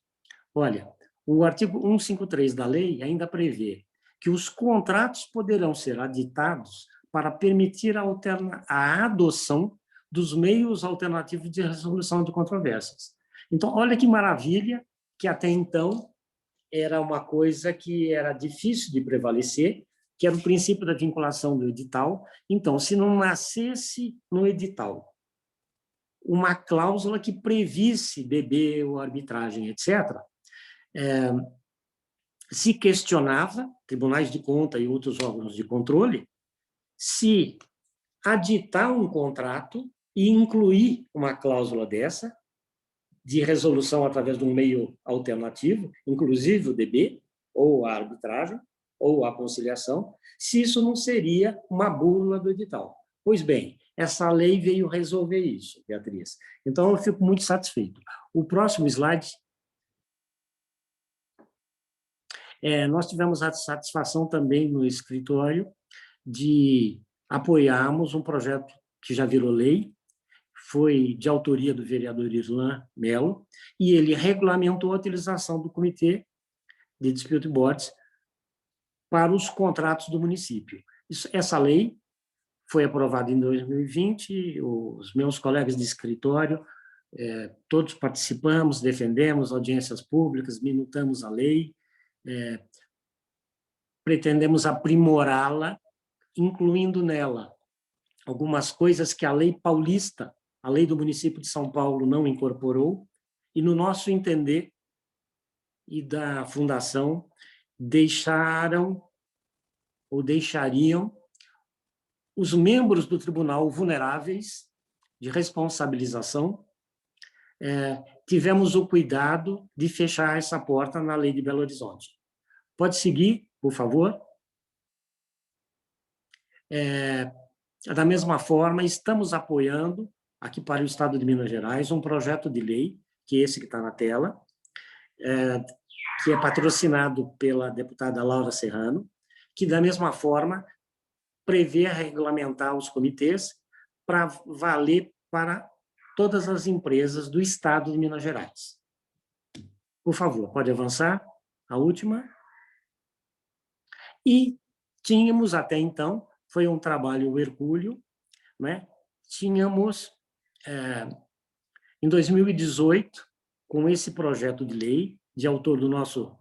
Olha, o artigo 153 da lei ainda prevê que os contratos poderão ser aditados para permitir a adoção dos meios alternativos de resolução de controvérsias. Então, olha que maravilha, que até então era uma coisa que era difícil de prevalecer, que era o princípio da vinculação do edital. Então, se não nascesse no edital uma cláusula que previsse DB ou arbitragem, etc., se questionava, tribunais de conta e outros órgãos de controle, se aditar um contrato e incluir uma cláusula dessa, de resolução através de um meio alternativo, inclusive o DB, ou a arbitragem, ou a conciliação, se isso não seria uma bula do edital. Pois bem, essa lei veio resolver isso, Beatriz. Então, eu fico muito satisfeito. O próximo slide. Nós tivemos a satisfação também no escritório de apoiarmos um projeto que já virou lei, foi de autoria do vereador Irlan Melo, e ele regulamentou a utilização do Comitê de Dispute Boards para os contratos do município. Essa lei foi aprovada em 2020, os meus colegas de escritório, todos participamos, defendemos audiências públicas, minutamos a lei, pretendemos aprimorá-la, incluindo nela algumas coisas que a lei paulista, a lei do município de São Paulo, não incorporou, e, no nosso entender, e da Fundação, deixariam os membros do tribunal vulneráveis de responsabilização. Tivemos o cuidado de fechar essa porta na lei de Belo Horizonte. Pode seguir, por favor. Da mesma forma, estamos apoiando, aqui para o Estado de Minas Gerais, um projeto de lei, que é esse que está na tela, que é patrocinado pela deputada Laura Serrano, que, da mesma forma, prevê regulamentar os comitês para valer para todas as empresas do Estado de Minas Gerais. Por favor, pode avançar. A última. E tínhamos, até então, foi um trabalho hercúleo, né? Tínhamos, em 2018, com esse projeto de lei, de autor do nosso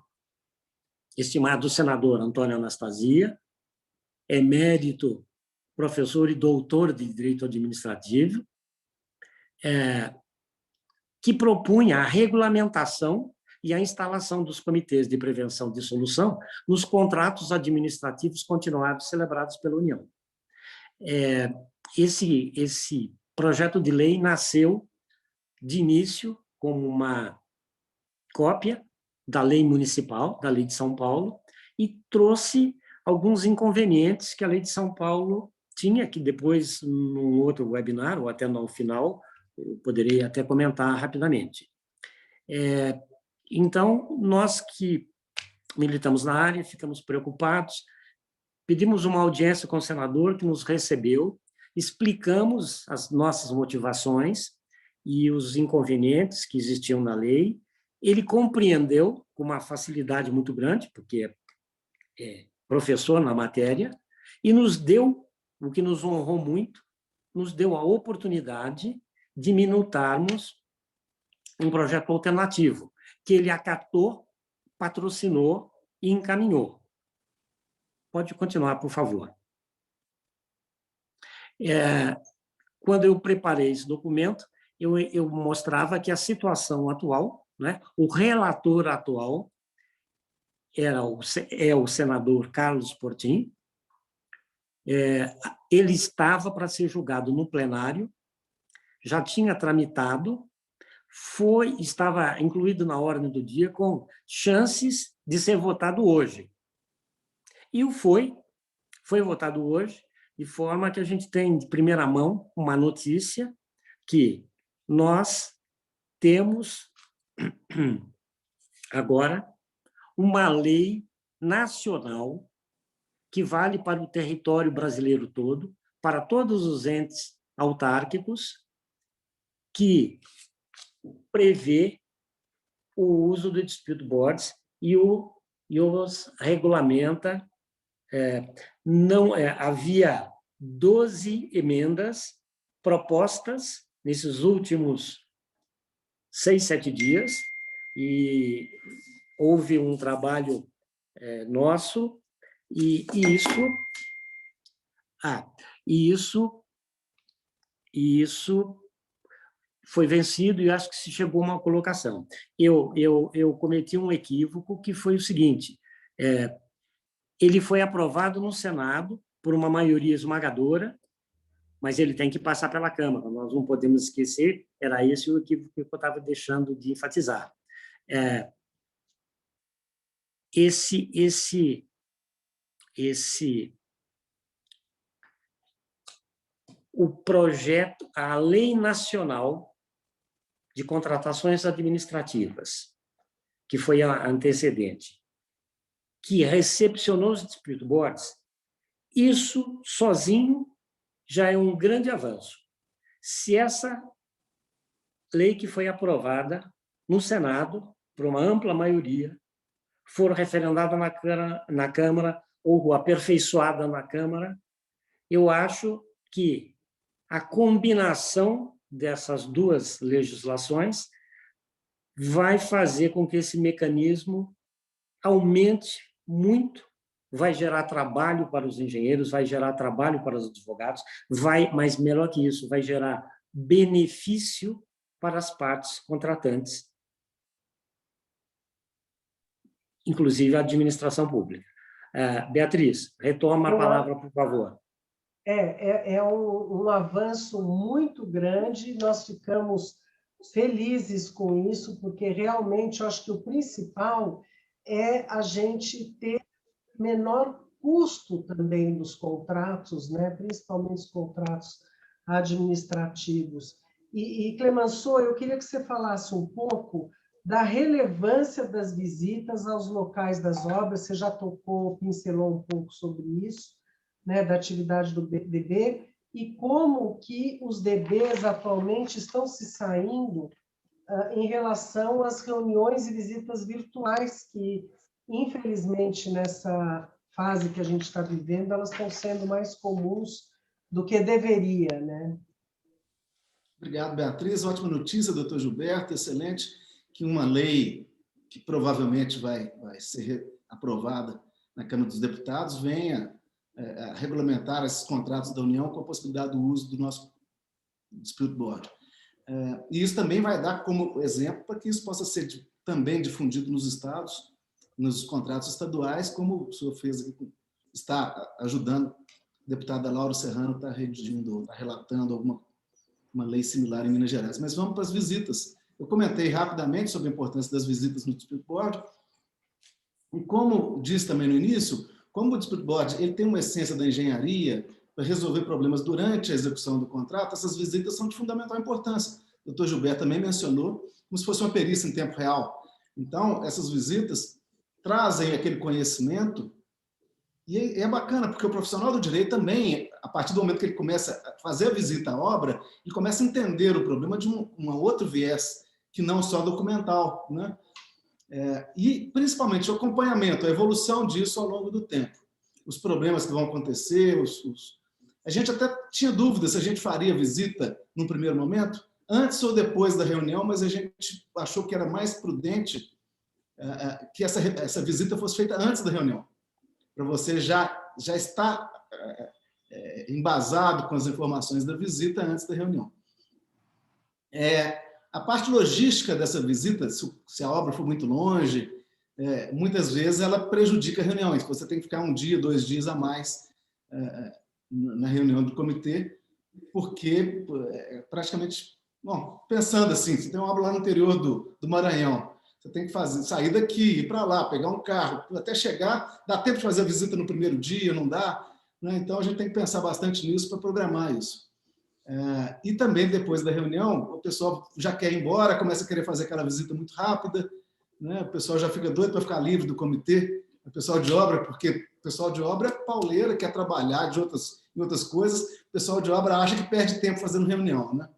estimado senador Antônio Anastasia, emérito, professor e doutor de Direito Administrativo, que propunha a regulamentação e a instalação dos comitês de prevenção e dissolução nos contratos administrativos continuados celebrados pela União. Esse projeto de lei nasceu, de início, como uma cópia da lei municipal, da lei de São Paulo, e trouxe alguns inconvenientes que a lei de São Paulo tinha, que depois, num outro webinar, ou até no final, eu poderia até comentar rapidamente. Então, nós que militamos na área, ficamos preocupados, pedimos uma audiência com o senador, que nos recebeu, explicamos as nossas motivações e os inconvenientes que existiam na lei. Ele compreendeu com uma facilidade muito grande, porque é professor na matéria, e nos deu, o que nos honrou muito, nos deu a oportunidade de minutarmos um projeto alternativo, que ele acatou, patrocinou e encaminhou. Pode continuar, por favor. Quando eu preparei esse documento, eu mostrava que a situação atual, né, o relator atual é o senador Carlos Portin. Ele estava para ser julgado no plenário, já tinha tramitado, estava incluído na ordem do dia com chances de ser votado hoje. E foi votado hoje, de forma que a gente tem de primeira mão uma notícia que nós temos agora uma lei nacional que vale para o território brasileiro todo, para todos os entes autárquicos, que prevê o uso do dispute boards e os regulamenta. Havia 12 emendas propostas nesses últimos 6, 7 dias, e houve um trabalho nosso, e isso foi vencido, e acho que se chegou a uma colocação. Eu cometi um equívoco, que foi o seguinte: ele foi aprovado no Senado por uma maioria esmagadora, mas ele tem que passar pela Câmara. Nós não podemos esquecer, era esse o equívoco que eu estava deixando de enfatizar. O projeto, a Lei Nacional de Contratações Administrativas, que foi a antecedente, que recepcionou os dispute boards, isso sozinho já é um grande avanço. Se essa lei que foi aprovada no Senado, por uma ampla maioria, for referendada na Câmara ou aperfeiçoada na Câmara, eu acho que a combinação dessas duas legislações vai fazer com que esse mecanismo aumente muito, vai gerar trabalho para os engenheiros, vai gerar trabalho para os advogados, mas melhor que isso, vai gerar benefício para as partes contratantes, inclusive a administração pública. Beatriz, retoma a palavra, por favor. É um avanço muito grande, nós ficamos felizes com isso, porque realmente eu acho que o principal é a gente ter menor custo também dos contratos, né? Principalmente os contratos administrativos. E Clemenceau, eu queria que você falasse um pouco da relevância das visitas aos locais das obras. Você já pincelou um pouco sobre isso, né, da atividade do DB, e como que os DBs atualmente estão se saindo em relação às reuniões e visitas virtuais, que, infelizmente, nessa fase que a gente está vivendo, elas estão sendo mais comuns do que deveria, né? Obrigado, Beatriz. Ótima notícia, doutor Gilberto, excelente, que uma lei que provavelmente vai ser aprovada na Câmara dos Deputados venha a regulamentar esses contratos da União com a possibilidade do uso do nosso dispute board. E isso também vai dar como exemplo para que isso possa ser também difundido nos estados, nos contratos estaduais, como o senhor fez aqui, está ajudando. A deputada Laura Serrano está relatando uma lei similar em Minas Gerais. Mas vamos para as visitas. Eu comentei rapidamente sobre a importância das visitas no Dispute Board, e como disse também no início, como o Dispute Board ele tem uma essência da engenharia para resolver problemas durante a execução do contrato, essas visitas são de fundamental importância. O Dr. Gilberto também mencionou, como se fosse uma perícia em tempo real. Então, essas visitas trazem aquele conhecimento, e é bacana, porque o profissional do direito também, a partir do momento que ele começa a fazer a visita à obra, ele começa a entender o problema de um outro viés, que não só documental, né? E, principalmente, o acompanhamento, a evolução disso ao longo do tempo. Os problemas que vão acontecer, A gente até tinha dúvida se a gente faria visita num primeiro momento, antes ou depois da reunião, mas a gente achou que era mais prudente que essa visita fosse feita antes da reunião, para você já estar embasado com as informações da visita antes da reunião. A parte logística dessa visita, se a obra for muito longe, muitas vezes ela prejudica reuniões. Você tem que ficar 1 dia, 2 dias a mais na reunião do comitê, porque praticamente, bom, pensando assim, você tem uma obra lá no interior do Maranhão, você tem que sair daqui, ir para lá, pegar um carro, até chegar, dá tempo de fazer a visita no primeiro dia, não dá, né? Então a gente tem que pensar bastante nisso para programar isso. E também, depois da reunião, o pessoal já quer ir embora, começa a querer fazer aquela visita muito rápida, né? O pessoal já fica doido para ficar livre do comitê, o pessoal de obra, porque o pessoal de obra é pauleira, quer trabalhar em outras coisas, o pessoal de obra acha que perde tempo fazendo reunião, né?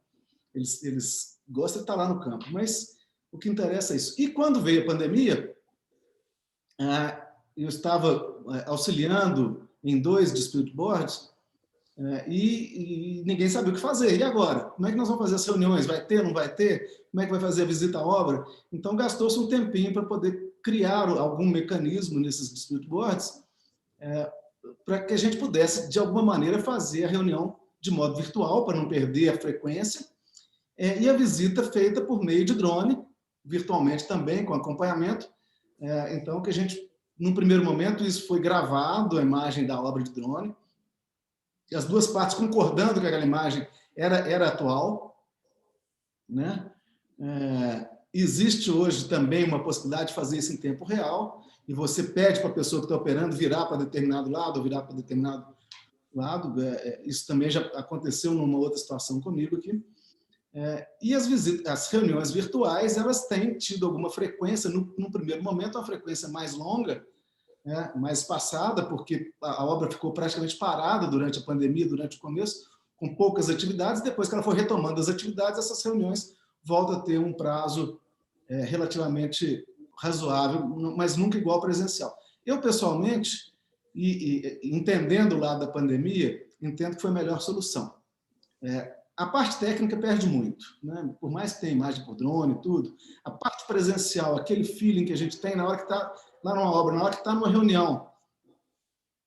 Eles gostam de estar lá no campo, mas o que interessa é isso. E quando veio a pandemia, eu estava auxiliando em 2 dispute boards, e ninguém sabia o que fazer. E agora? Como é que nós vamos fazer as reuniões? Vai ter, não vai ter? Como é que vai fazer a visita à obra? Então, gastou-se um tempinho para poder criar algum mecanismo nesses dispute boards para que a gente pudesse, de alguma maneira, fazer a reunião de modo virtual, para não perder a frequência, e a visita feita por meio de drone, virtualmente também, com acompanhamento. Então, que a gente, num primeiro momento, isso foi gravado, a imagem da obra de drone, e as duas partes concordando que aquela imagem era atual, né? Existe hoje também uma possibilidade de fazer isso em tempo real, e você pede para a pessoa que está operando virar para determinado lado ou virar para determinado lado. Isso também já aconteceu numa outra situação comigo aqui. E as reuniões virtuais, elas têm tido alguma frequência, no primeiro momento, uma frequência mais longa, mais espaçada, porque a obra ficou praticamente parada durante a pandemia, durante o começo, com poucas atividades. Depois que ela foi retomando as atividades, essas reuniões voltam a ter um prazo relativamente razoável, mas nunca igual ao presencial. Eu, pessoalmente, entendendo o lado da pandemia, entendo que foi a melhor solução. A parte técnica perde muito, né? Por mais que tenha imagem por drone e tudo, a parte presencial, aquele feeling que a gente tem na hora que está lá numa obra, na hora que está numa reunião,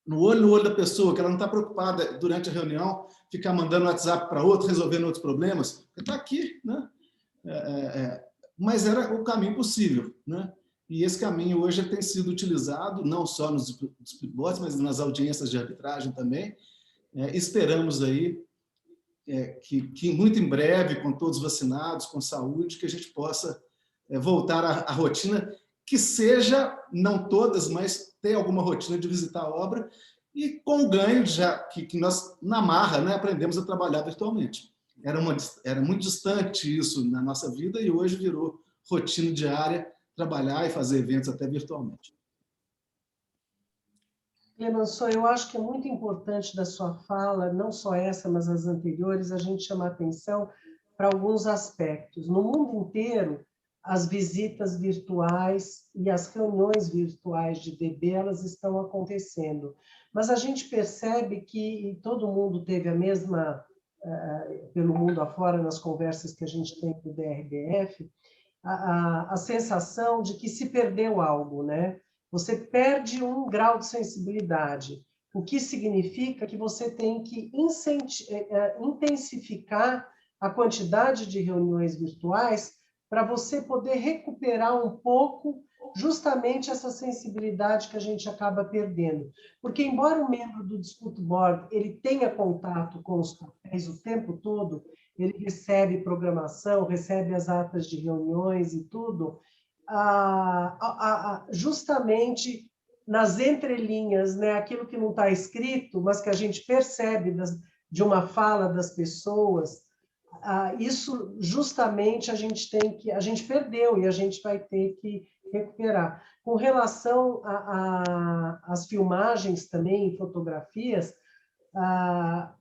no olho da pessoa, que ela não está preocupada durante a reunião, ficar mandando WhatsApp para outro, resolvendo outros problemas, está aqui, né? Mas era o caminho possível, né? E esse caminho hoje tem sido utilizado, não só nos dispute boards, mas nas audiências de arbitragem também. Esperamos aí que muito em breve, com todos vacinados, com saúde, que a gente possa voltar à rotina, que seja, não todas, mas ter alguma rotina de visitar a obra, e com o ganho já que nós, na marra, né, aprendemos a trabalhar virtualmente. Era muito distante isso na nossa vida, e hoje virou rotina diária trabalhar e fazer eventos até virtualmente. Clemenceau, eu acho que é muito importante da sua fala, não só essa, mas as anteriores, a gente chamar atenção para alguns aspectos. No mundo inteiro, as visitas virtuais e as reuniões virtuais de DB, elas estão acontecendo. Mas a gente percebe que todo mundo teve a mesma, pelo mundo afora, nas conversas que a gente tem com o DRBF, a sensação de que se perdeu algo, né? Você perde um grau de sensibilidade, o que significa que você tem que intensificar a quantidade de reuniões virtuais para você poder recuperar um pouco justamente essa sensibilidade que a gente acaba perdendo. Porque, embora o membro do Dispute Board ele tenha contato com os papéis o tempo todo, ele recebe programação, recebe as atas de reuniões e tudo, justamente nas entrelinhas, né, aquilo que não está escrito, mas que a gente percebe de uma fala das pessoas, isso justamente a gente perdeu e a gente vai ter que recuperar. Com relação às filmagens também, fotografias,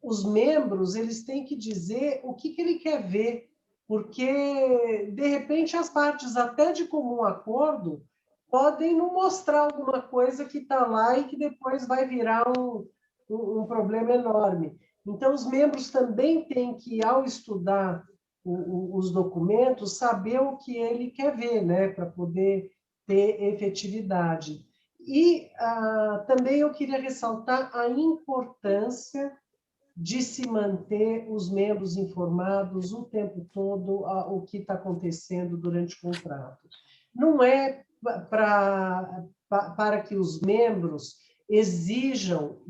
os membros eles têm que dizer o que ele quer ver, porque, de repente, as partes, até de comum acordo, podem não mostrar alguma coisa que está lá e que depois vai virar um problema enorme. Então, os membros também têm que, ao estudar os documentos, saber o que ele quer ver, né, para poder ter efetividade. E também eu queria ressaltar a importância de se manter os membros informados o tempo todo o que está acontecendo durante o contrato. Não é para que os membros exijam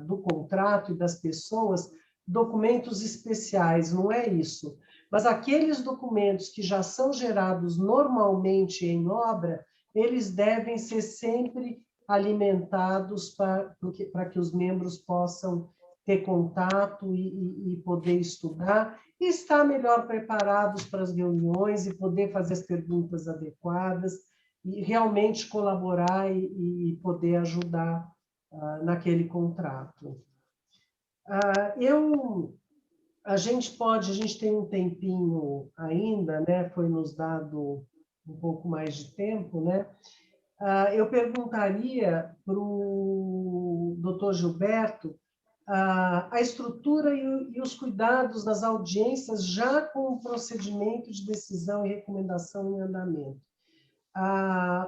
do contrato e das pessoas documentos especiais, não é isso. Mas aqueles documentos que já são gerados normalmente em obra, eles devem ser sempre alimentados para que os membros possam ter contato e poder estudar, e estar melhor preparados para as reuniões e poder fazer as perguntas adequadas, e realmente colaborar e poder ajudar naquele contrato. A gente tem um tempinho ainda, né? Foi nos dado um pouco mais de tempo, né? Eu perguntaria para o doutor Gilberto a estrutura e os cuidados das audiências já com o procedimento de decisão e recomendação em andamento.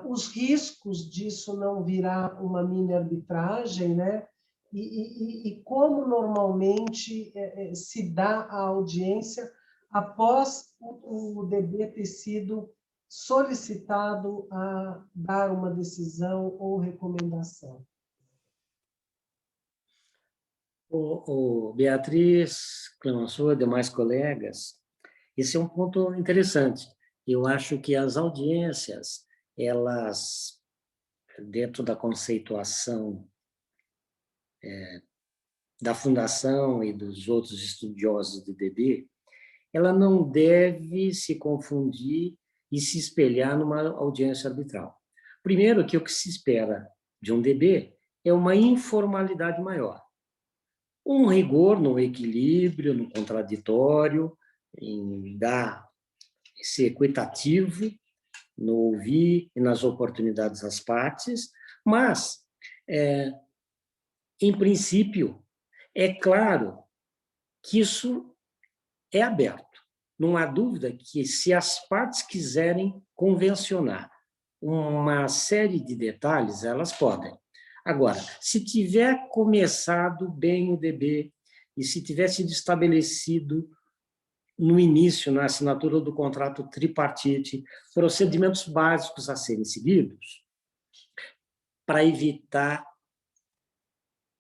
Os riscos disso não virar uma mini arbitragem, né? E como normalmente se dá a audiência após o DB ter sido solicitado a dar uma decisão ou recomendação. Beatriz, Clemenceau e demais colegas, esse é um ponto interessante. Eu acho que as audiências, elas, dentro da conceituação da Fundação e dos outros estudiosos do DB, ela não deve se confundir e se espelhar numa audiência arbitral. Primeiro, que o que se espera de um DB é uma informalidade maior. Um rigor no equilíbrio, no contraditório, em ser equitativo, no ouvir e nas oportunidades às partes, mas, em princípio, é claro que isso é aberto. Não há dúvida que, se as partes quiserem convencionar uma série de detalhes, elas podem. Agora, se tiver começado bem o DB e se tiver sido estabelecido no início, na assinatura do contrato tripartite, procedimentos básicos a serem seguidos, para evitar,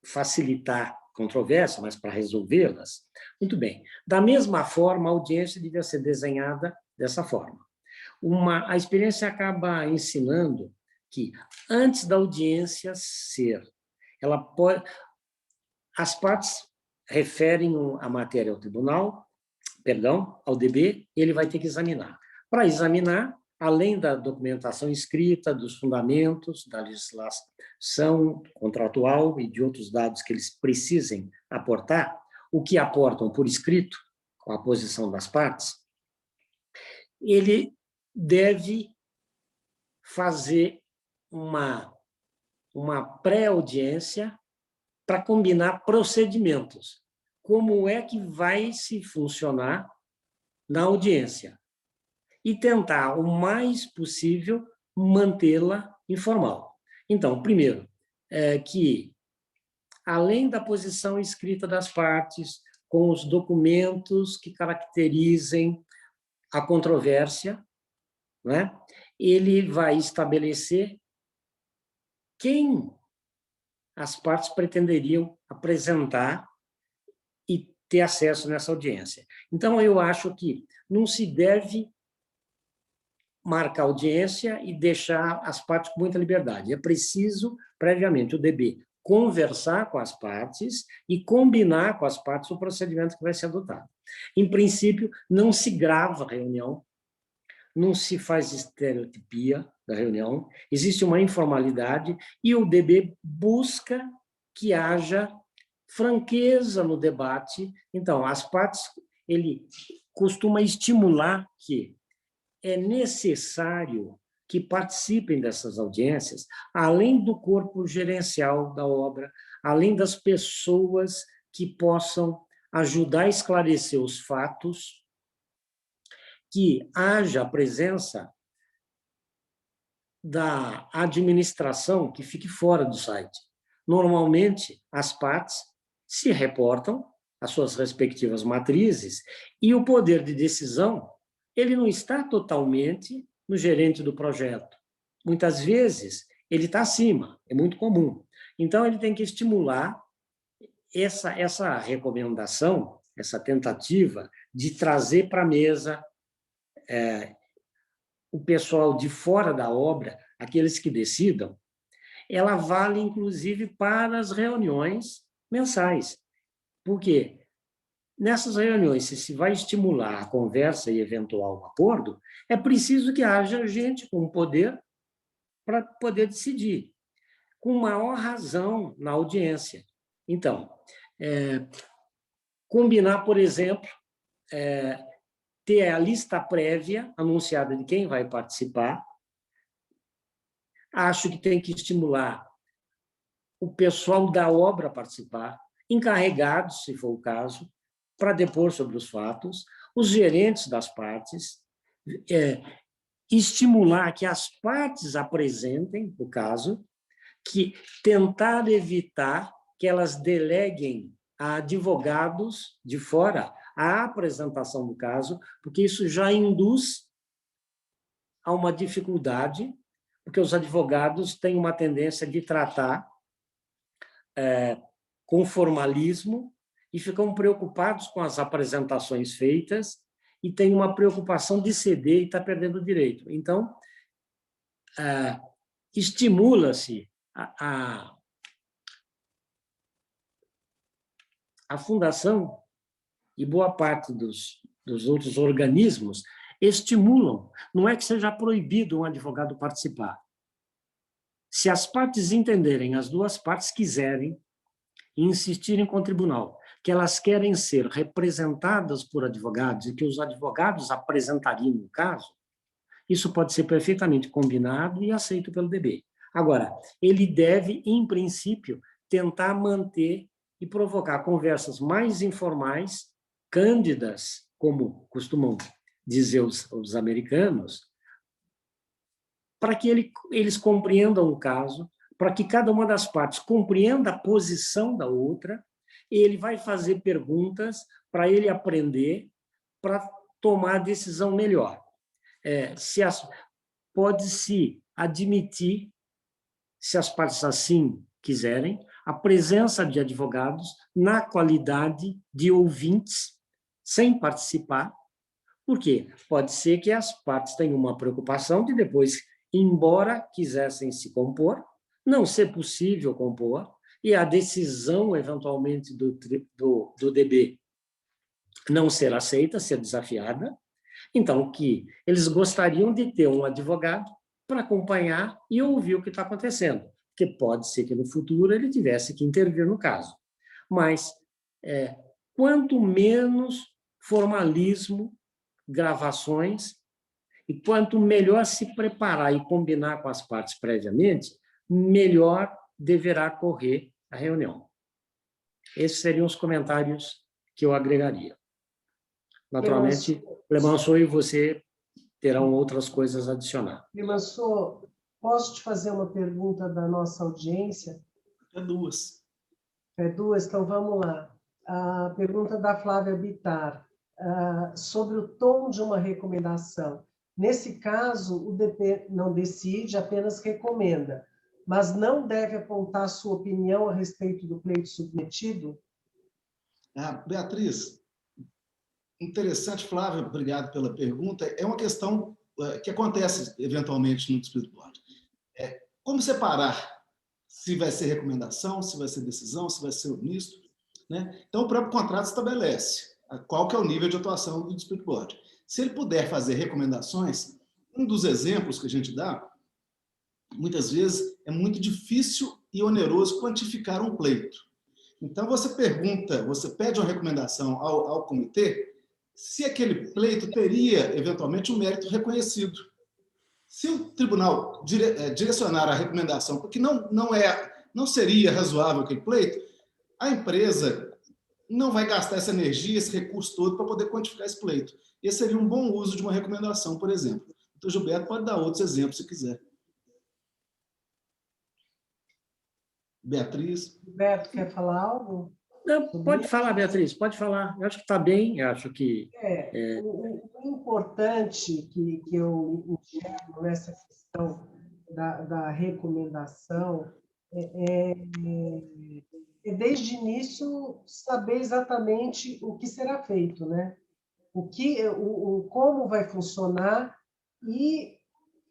facilitar controvérsia, mas para resolvê-las, muito bem. Da mesma forma, a audiência devia ser desenhada dessa forma. A experiência acaba ensinando que, antes da audiência as partes referem a matéria ao tribunal, ao DB, ele vai ter que examinar. Para examinar, além da documentação escrita, dos fundamentos, da legislação contratual e de outros dados que eles precisem aportar, o que aportam por escrito, com a posição das partes, ele deve fazer uma pré-audiência para combinar procedimentos. Como é que vai se funcionar na audiência? E tentar, o mais possível, mantê-la informal. Então, primeiro, que, além da posição escrita das partes, com os documentos que caracterizem a controvérsia, né, ele vai estabelecer quem as partes pretenderiam apresentar e ter acesso nessa audiência. Então, eu acho que não se deve marcar audiência e deixar as partes com muita liberdade. É preciso, previamente, o DB conversar com as partes e combinar com as partes o procedimento que vai ser adotado. Em princípio, não se grava a reunião, não se faz estereotipia da reunião, existe uma informalidade e o DB busca que haja franqueza no debate. Então, as partes, ele costuma estimular que é necessário que participem dessas audiências, além do corpo gerencial da obra, além das pessoas que possam ajudar a esclarecer os fatos, que haja a presença da administração que fique fora do site. Normalmente, as partes se reportam às suas respectivas matrizes e o poder de decisão ele não está totalmente no gerente do projeto. Muitas vezes, ele está acima, é muito comum. Então, ele tem que estimular essa recomendação, essa tentativa de trazer para a mesa o pessoal de fora da obra, aqueles que decidam, ela vale, inclusive, para as reuniões mensais. Por quê? Nessas reuniões, se vai estimular a conversa e eventual acordo, é preciso que haja gente com poder para poder decidir, com maior razão na audiência. Então, combinar, por exemplo, ter a lista prévia anunciada de quem vai participar. Acho que tem que estimular o pessoal da obra a participar, encarregados, se for o caso, para depor sobre os fatos, os gerentes das partes, estimular que as partes apresentem o caso, que tentar evitar que elas deleguem a advogados de fora a apresentação do caso, porque isso já induz a uma dificuldade, porque os advogados têm uma tendência de tratar com formalismo e ficam preocupados com as apresentações feitas e têm uma preocupação de ceder e estar perdendo o direito. Então, estimula-se a fundação e boa parte dos outros organismos estimulam. Não é que seja proibido um advogado participar. Se as partes entenderem, as duas partes quiserem, e insistirem com o tribunal, que elas querem ser representadas por advogados e que os advogados apresentariam o caso, isso pode ser perfeitamente combinado e aceito pelo DB. Agora, ele deve, em princípio, tentar manter e provocar conversas mais informais, cândidas, como costumam dizer os americanos, para que eles compreendam o caso, para que cada uma das partes compreenda a posição da outra, ele vai fazer perguntas para ele aprender, para tomar a decisão melhor. Pode-se admitir, se as partes assim quiserem, a presença de advogados na qualidade de ouvintes, sem participar. Por quê? Pode ser que as partes tenham uma preocupação de depois, embora quisessem se compor, não ser possível compor, e a decisão, eventualmente, do DB não ser aceita, ser desafiada. Então, que eles gostariam de ter um advogado para acompanhar e ouvir o que está acontecendo, porque pode ser que no futuro ele tivesse que intervir no caso. Mas, quanto menos formalismo, gravações, e quanto melhor se preparar e combinar com as partes previamente, melhor deverá correr a reunião. Esses seriam os comentários que eu agregaria. Naturalmente, Clemenceau e você terão outras coisas a adicionar. Clemenceau, posso te fazer uma pergunta da nossa audiência? É duas. Duas, então vamos lá. A pergunta da Flávia Bittar, sobre o tom de uma recomendação. Nesse caso, o DP não decide, apenas recomenda, mas não deve apontar sua opinião a respeito do pleito submetido? Beatriz, interessante, Flávio, obrigado pela pergunta. É uma questão que acontece eventualmente no Dispute Board. Como separar se vai ser recomendação, se vai ser decisão, se vai ser o misto, né? Então, o próprio contrato estabelece qual que é o nível de atuação do Dispute Board. Se ele puder fazer recomendações, um dos exemplos que a gente dá, muitas vezes é muito difícil e oneroso quantificar um pleito. Então, você pede uma recomendação ao comitê se aquele pleito teria, eventualmente, um mérito reconhecido. Se o tribunal direcionar a recomendação, porque não seria razoável aquele pleito, a empresa não vai gastar essa energia, esse recurso todo para poder quantificar esse pleito. Esse seria um bom uso de uma recomendação, por exemplo. Então, Gilberto pode dar outros exemplos, se quiser. Beatriz? Gilberto, quer falar algo? Não, pode falar, Beatriz, pode falar. Eu acho que está bem, eu acho que... O importante que eu enxergo nessa questão da recomendação é, desde o início, saber exatamente o que será feito, né? Como vai funcionar e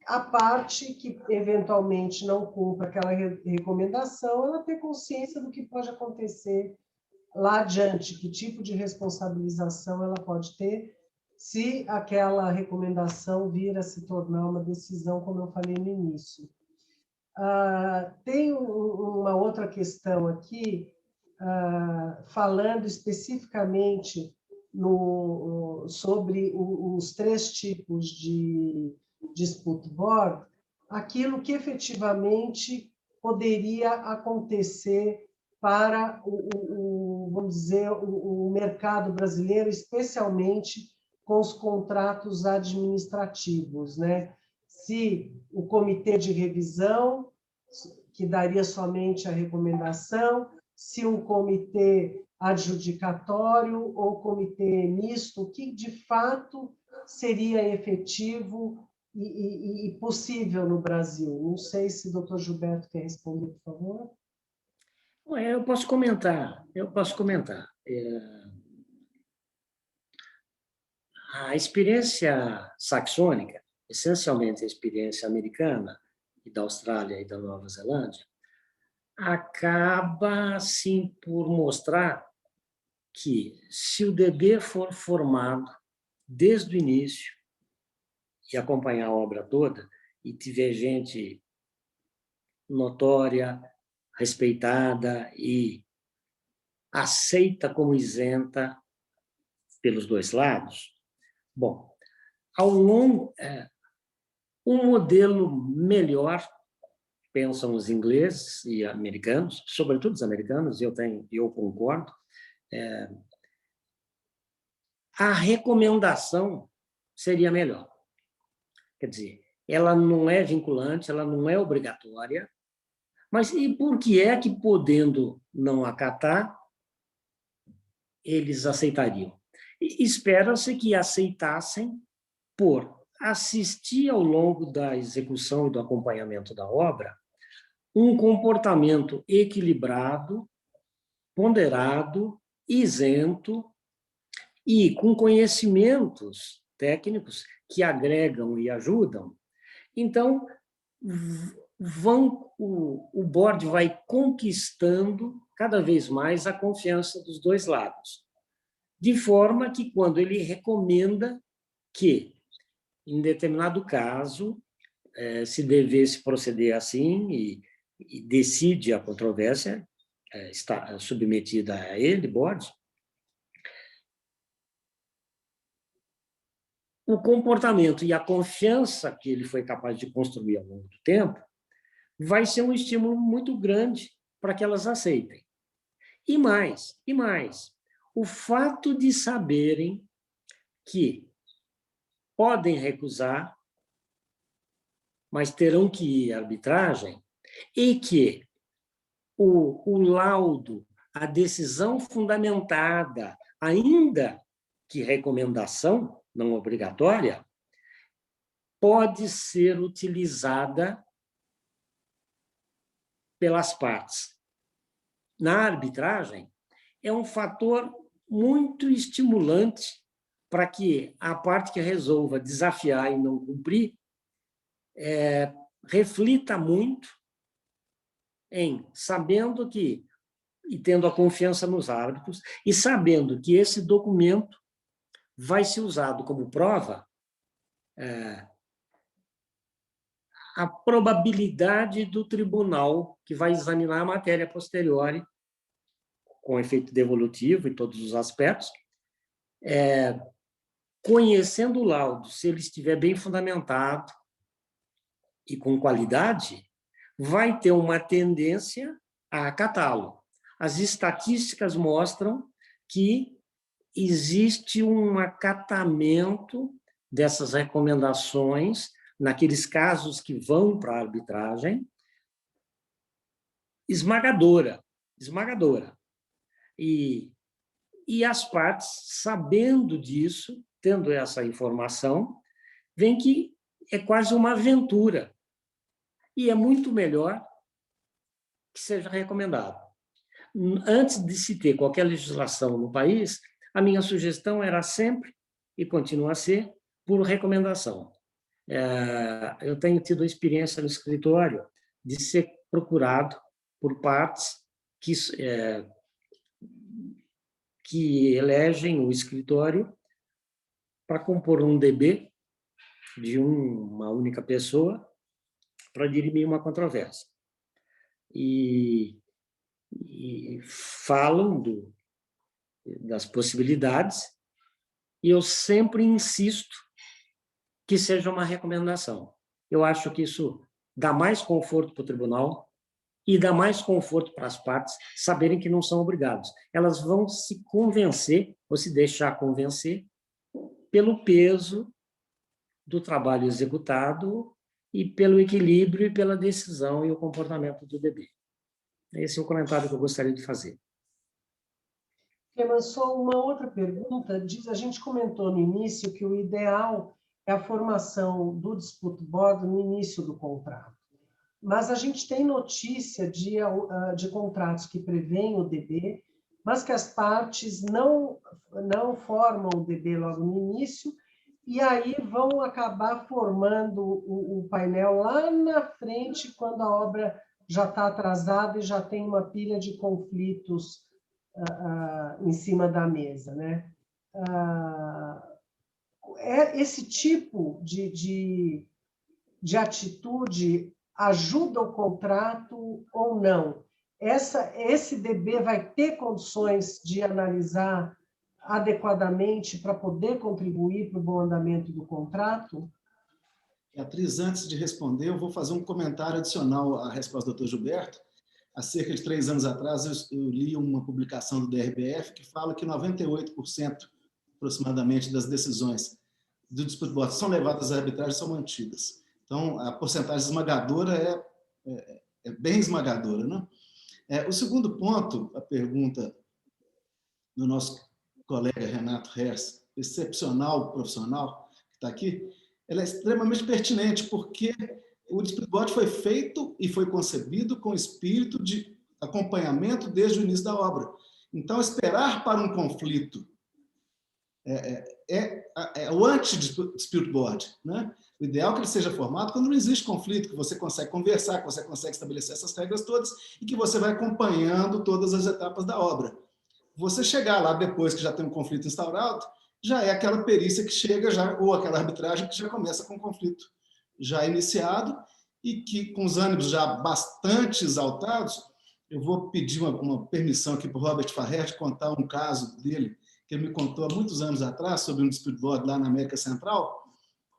a parte que eventualmente não cumpra aquela recomendação, ela ter consciência do que pode acontecer lá adiante, que tipo de responsabilização ela pode ter se aquela recomendação vir a se tornar uma decisão, como eu falei no início. Tem uma outra questão aqui, falando especificamente sobre os 3 tipos de dispute board, aquilo que efetivamente poderia acontecer para vamos dizer, o mercado brasileiro, especialmente com os contratos administrativos, né? Se o comitê de revisão, que daria somente a recomendação, se um comitê adjudicatório ou comitê misto, que de fato seria efetivo e possível no Brasil. Não sei se o doutor Gilberto quer responder, por favor. Eu posso comentar. A experiência saxônica, essencialmente a experiência americana e da Austrália e da Nova Zelândia, acaba, sim, por mostrar que, se o DB for formado desde o início e acompanhar a obra toda, e tiver gente notória, respeitada e aceita como isenta pelos 2 lados, bom, ao longo, um modelo melhor, pensam os ingleses e americanos, sobretudo os americanos, eu concordo, a recomendação seria melhor. Quer dizer, ela não é vinculante, ela não é obrigatória, mas e por que é que, podendo não acatar, eles aceitariam? Espera-se que aceitassem por assistir ao longo da execução e do acompanhamento da obra um comportamento equilibrado, ponderado, isento e com conhecimentos técnicos que agregam e ajudam. Então, o board vai conquistando cada vez mais a confiança dos 2 lados, de forma que, quando ele recomenda que, em determinado caso, se devesse proceder assim e decide a controvérsia, está submetida a ele, board, o comportamento e a confiança que ele foi capaz de construir ao longo do tempo vai ser um estímulo muito grande para que elas aceitem. E mais, o fato de saberem que podem recusar, mas terão que ir à arbitragem, e que o laudo, a decisão fundamentada, ainda que recomendação não obrigatória, pode ser utilizada pelas partes. Na arbitragem, é um fator muito estimulante para que a parte que resolva desafiar e não cumprir reflita muito sabendo que, e tendo a confiança nos árbitros, e sabendo que esse documento vai ser usado como prova, a probabilidade do tribunal que vai examinar a matéria posteriori, com efeito devolutivo em todos os aspectos, conhecendo o laudo, se ele estiver bem fundamentado e com qualidade, vai ter uma tendência a acatá-lo. As estatísticas mostram que existe um acatamento dessas recomendações naqueles casos que vão para a arbitragem, esmagadora. E as partes, sabendo disso, tendo essa informação, veem que é quase uma aventura. E é muito melhor que seja recomendado. Antes de se ter qualquer legislação no país, a minha sugestão era sempre, e continua a ser, por recomendação. Eu tenho tido a experiência no escritório de ser procurado por partes que elegem o escritório para compor um DB de uma única pessoa para dirimir uma controvérsia. E falam das possibilidades, e eu sempre insisto que seja uma recomendação. Eu acho que isso dá mais conforto para o tribunal e dá mais conforto para as partes saberem que não são obrigados. Elas vão se convencer, ou se deixar convencer, pelo peso do trabalho executado e pelo equilíbrio e pela decisão e o comportamento do DB. Esse é o comentário que eu gostaria de fazer. Clemenceau, uma outra pergunta. A gente comentou no início que o ideal é a formação do dispute board no início do contrato. Mas a gente tem notícia de contratos que prevêem o DB, mas que as partes não formam o DB logo no início, e aí vão acabar formando o painel lá na frente, quando a obra já está atrasada e já tem uma pilha de conflitos em cima da mesa, né? Esse tipo de atitude ajuda o contrato ou não? Esse DB vai ter condições de analisar adequadamente para poder contribuir para o bom andamento do contrato? Beatriz, antes de responder, eu vou fazer um comentário adicional à resposta do Dr. Gilberto. Há cerca de 3 anos atrás, eu li uma publicação do DRBF que fala que 98%, aproximadamente, das decisões do dispute board são levadas à arbitragem e são mantidas. Então, a porcentagem esmagadora é bem esmagadora, né? O segundo ponto, a pergunta do nosso colega Renato Hers, excepcional profissional que está aqui, ela é extremamente pertinente, porque o dispute board foi feito e foi concebido com espírito de acompanhamento desde o início da obra. Então, esperar para um conflito é o anti-dispute board, né? O ideal é que ele seja formado quando não existe conflito, que você consegue conversar, que você consegue estabelecer essas regras todas e que você vai acompanhando todas as etapas da obra. Você chegar lá depois que já tem um conflito instaurado, já é aquela perícia que chega, ou aquela arbitragem que já começa com o conflito já iniciado e que, com os ânimos já bastante exaltados, eu vou pedir uma permissão aqui para o Robert Farrer de contar um caso dele, que ele me contou há muitos anos atrás, sobre um dispute board lá na América Central,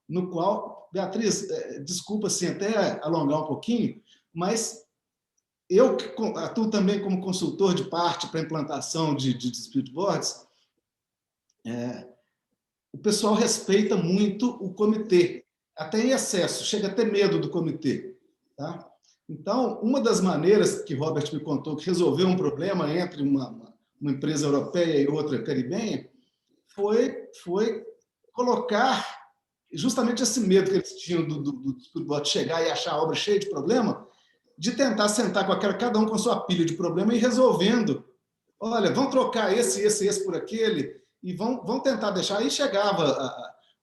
no qual, Beatriz, desculpa assim, até alongar um pouquinho, mas eu que atuo também como consultor de parte para a implantação de dispute boards, o pessoal respeita muito o comitê, até em excesso, chega a ter medo do comitê. Tá? Então, uma das maneiras que Robert me contou que resolveu um problema entre uma empresa europeia e outra caribenha foi colocar justamente esse medo que eles tinham do dispute chegar e achar a obra cheia de problema, de tentar sentar com cada um com sua pilha de problema e ir resolvendo olha, vão trocar esse por aquele, e vão tentar deixar. Aí chegava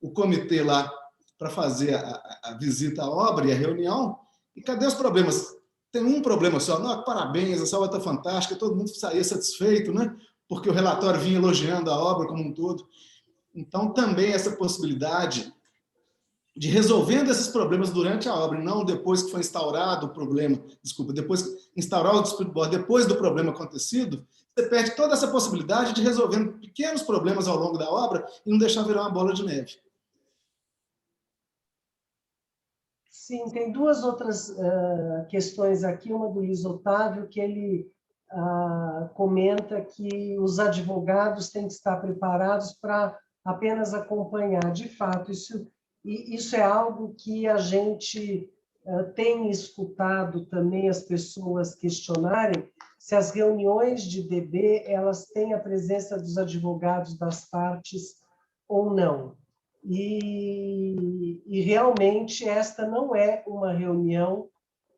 o comitê lá para fazer a visita à obra e a reunião, e cadê os problemas? Tem um problema só. Não, parabéns, essa obra está fantástica, todo mundo saía satisfeito, né? Porque o relatório vinha elogiando a obra como um todo. Então, também essa possibilidade de resolvendo esses problemas durante a obra, e não depois que foi instaurado o problema, desculpa, depois instaurar o dispute board, depois do problema acontecido, você perde toda essa possibilidade de resolvendo pequenos problemas ao longo da obra e não deixar virar uma bola de neve. Sim, tem duas outras questões aqui, uma do Luiz Otávio, que ele comenta que os advogados têm que estar preparados para apenas acompanhar. De fato, isso é algo que a gente tem escutado também as pessoas questionarem, se as reuniões de DB elas têm a presença dos advogados das partes ou não. E realmente esta não é uma reunião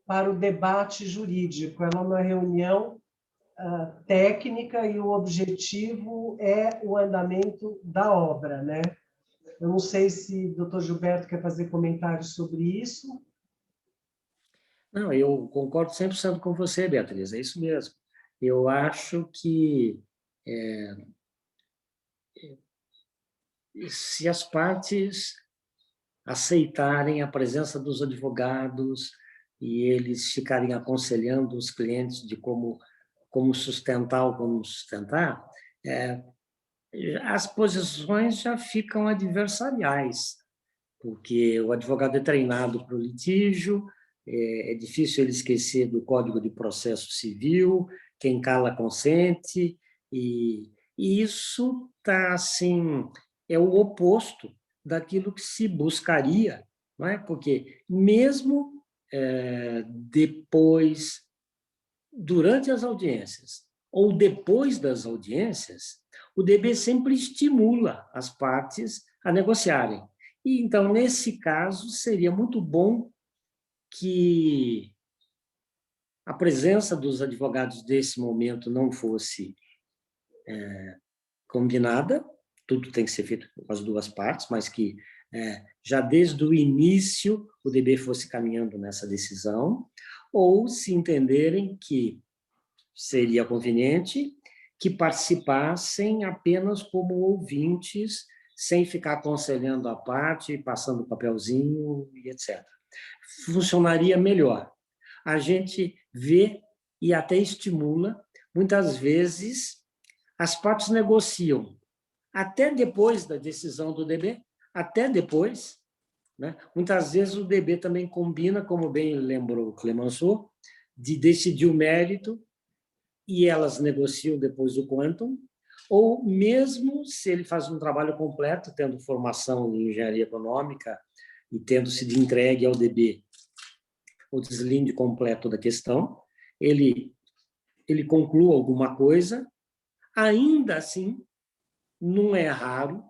para o debate jurídico, ela é uma reunião técnica e o objetivo é o andamento da obra, né? Eu não sei se o doutor Gilberto quer fazer comentários sobre isso. Não, eu concordo 100% com você, Beatriz, é isso mesmo. Eu acho que se as partes aceitarem a presença dos advogados e eles ficarem aconselhando os clientes de como sustentar ou como sustentar, as posições já ficam adversariais, porque o advogado é treinado para o litígio, é difícil ele esquecer do Código de Processo Civil, quem cala consente, e isso está assim, é o oposto daquilo que se buscaria, não é? Porque mesmo depois, durante as audiências ou depois das audiências, o DB sempre estimula as partes a negociarem. E então, nesse caso, seria muito bom que a presença dos advogados desse momento não fosse combinada, tudo tem que ser feito com as duas partes, mas que já desde o início o DB fosse caminhando nessa decisão, ou se entenderem que seria conveniente que participassem apenas como ouvintes, sem ficar aconselhando a parte, passando papelzinho e etc. Funcionaria melhor. A gente vê e até estimula, muitas vezes, as partes negociam até depois da decisão do DB, até depois, né? Muitas vezes o DB também combina, como bem lembrou o Clemenceau, de decidir o mérito e elas negociam depois o quantum, ou mesmo se ele faz um trabalho completo, tendo formação em engenharia econômica e tendo sido entregue ao DB o deslinde completo da questão, ele conclua alguma coisa, ainda assim, não é raro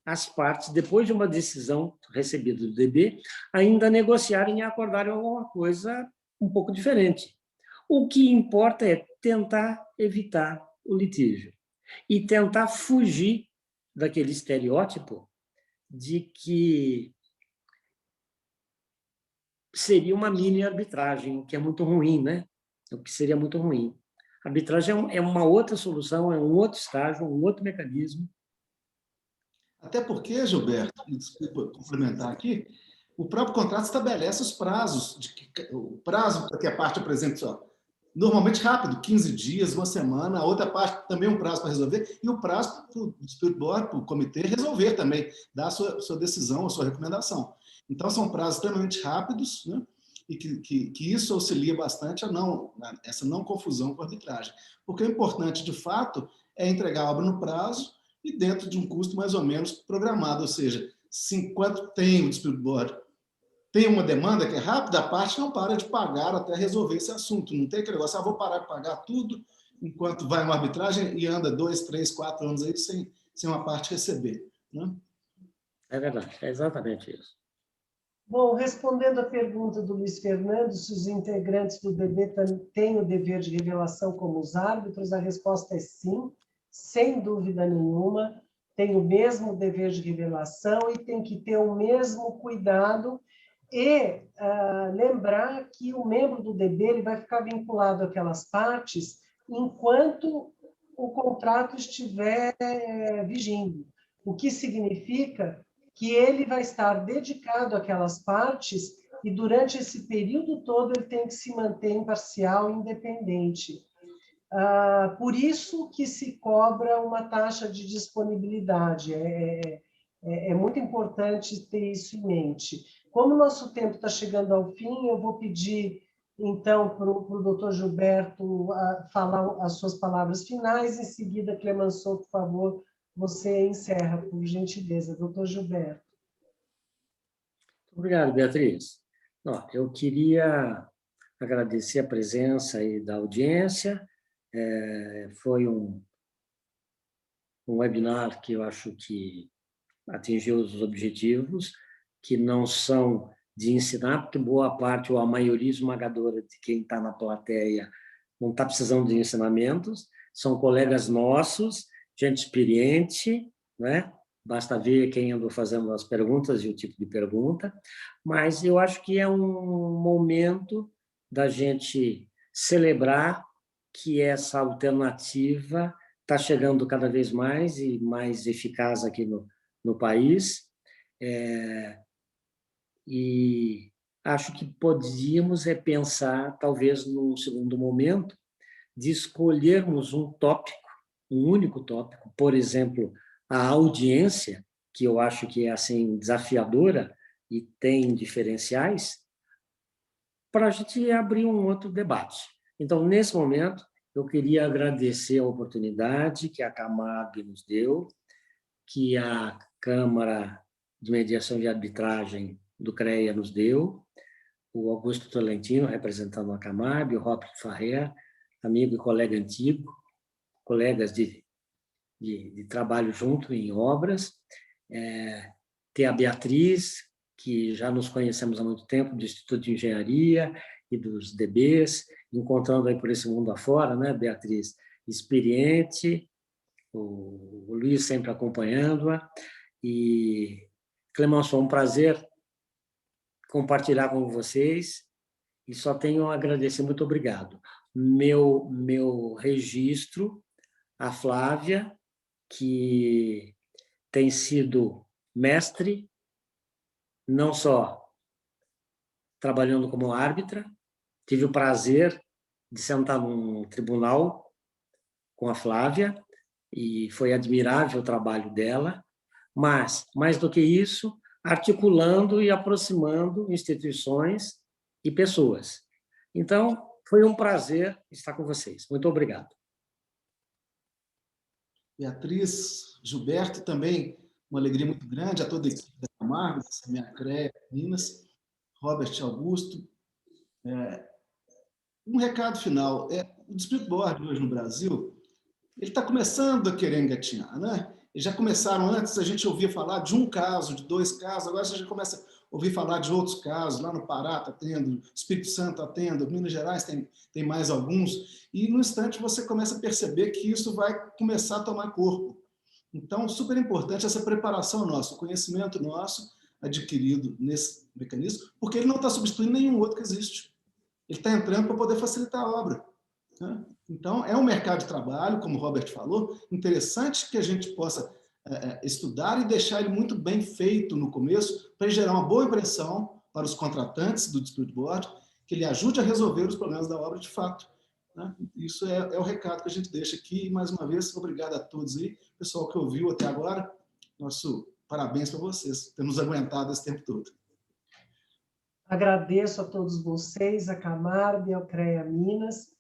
as partes, depois de uma decisão recebida do DB, ainda negociarem e acordarem alguma coisa um pouco diferente. O que importa é tentar evitar o litígio e tentar fugir daquele estereótipo de que seria uma mini arbitragem, o que é muito ruim, né? O que seria muito ruim. A arbitragem é uma outra solução, é um outro estágio, um outro mecanismo. Até porque, Gilberto, desculpa complementar aqui, o próprio contrato estabelece os prazos, o prazo para que a parte apresente só. Normalmente rápido, 15 dias, uma semana, a outra parte também um prazo para resolver, e o prazo para o dispute board, para o comitê, resolver também, dar a sua decisão, a sua recomendação. Então, são prazos extremamente rápidos, né? E que isso auxilia bastante essa não confusão com a arbitragem. Porque o importante, de fato, é entregar a obra no prazo e dentro de um custo mais ou menos programado, ou seja, enquanto tem o dispute board, tem uma demanda que é rápida, a parte não para de pagar até resolver esse assunto. Não tem aquele negócio, vou parar de pagar tudo enquanto vai uma arbitragem e anda 2, 3, 4 anos aí sem uma parte receber. Né? É verdade, é exatamente isso. Bom, respondendo à pergunta do Luiz Fernando, se os integrantes do DB têm o dever de revelação como os árbitros, a resposta é sim, sem dúvida nenhuma, tem o mesmo dever de revelação e tem que ter o mesmo cuidado e lembrar que o membro do DB ele vai ficar vinculado àquelas partes enquanto o contrato estiver vigindo, o que significa que ele vai estar dedicado àquelas partes e durante esse período todo ele tem que se manter imparcial e independente. Por isso que se cobra uma taxa de disponibilidade. É muito importante ter isso em mente. Como o nosso tempo está chegando ao fim, eu vou pedir, então, para o doutor Gilberto falar as suas palavras finais. Em seguida, Clemenceau, por favor, você encerra, por gentileza. Doutor Gilberto. Obrigado, Beatriz. Eu queria agradecer a presença aí da audiência. Foi um webinar que eu acho que atingiu os objetivos, que não são de ensinar, porque boa parte ou a maioria esmagadora de quem está na plateia não está precisando de ensinamentos, são colegas nossos, gente experiente, né? Basta ver quem andou fazendo as perguntas e o tipo de pergunta, mas eu acho que é um momento da gente celebrar que essa alternativa está chegando cada vez mais e mais eficaz aqui no país, e acho que podíamos pensar, talvez, num segundo momento, de escolhermos um tópico, um único tópico, por exemplo, a audiência, que eu acho que é assim desafiadora e tem diferenciais, para a gente abrir um outro debate. Então, nesse momento, eu queria agradecer a oportunidade que a Camab nos deu, que a Câmara de Mediação e Arbitragem do CREA nos deu, o Augusto Tolentino, representando a Camab, o Robert Farrer, amigo e colega antigo, colegas de trabalho junto em obras, ter a Beatriz, que já nos conhecemos há muito tempo, do Instituto de Engenharia e dos DBs, encontrando aí por esse mundo afora, né, Beatriz? Experiente, o Luiz sempre acompanhando-a, e Clemenceau, um prazer compartilhar com vocês, e só tenho a agradecer, muito obrigado. Meu registro, a Flávia, que tem sido mestre, não só trabalhando como árbitra, tive o prazer de sentar num tribunal com a Flávia, e foi admirável o trabalho dela, mas, mais do que isso, articulando e aproximando instituições e pessoas. Então, foi um prazer estar com vocês. Muito obrigado. Beatriz, Gilberto, também uma alegria muito grande a toda a equipe da Camargo, da Semear CREA, Minas, Robert Augusto. Um recado final. O Dispute Board hoje no Brasil, ele está começando a querer engatinhar, né? Eles já começaram antes, a gente ouvia falar de um caso, de 2 casos, agora você já começa a ouvir falar de outros casos, lá no Pará está tendo, Espírito Santo está tendo, Minas Gerais tem mais alguns, e no instante você começa a perceber que isso vai começar a tomar corpo. Então, super importante essa preparação nossa, o conhecimento nosso adquirido nesse mecanismo, porque ele não está substituindo nenhum outro que existe. Ele está entrando para poder facilitar a obra, né? Então, é um mercado de trabalho, como o Robert falou, interessante que a gente possa estudar e deixar ele muito bem feito no começo, para gerar uma boa impressão para os contratantes do Dispute Board, que ele ajude a resolver os problemas da obra de fato, né? Isso é o recado que a gente deixa aqui. E, mais uma vez, obrigado a todos aí, pessoal que ouviu até agora. Nosso parabéns para vocês, por ter nos aguentado esse tempo todo. Agradeço a todos vocês, a Camargo e ao CREA Minas,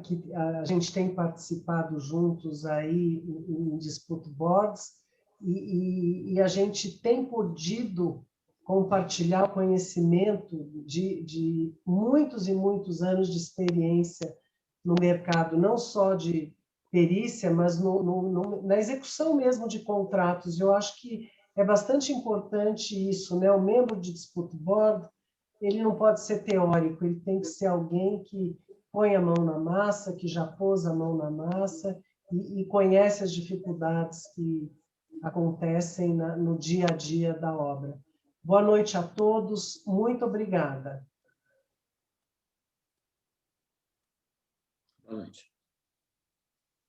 que a gente tem participado juntos aí em Dispute Boards, e a gente tem podido compartilhar o conhecimento de muitos e muitos anos de experiência no mercado, não só de perícia, mas na execução mesmo de contratos. Eu acho que É bastante importante isso, né? O membro de Dispute Board, ele não pode ser teórico, ele tem que ser alguém que põe a mão na massa, que já pôs a mão na massa e conhece as dificuldades que acontecem no dia a dia da obra. Boa noite a todos, muito obrigada. Boa noite.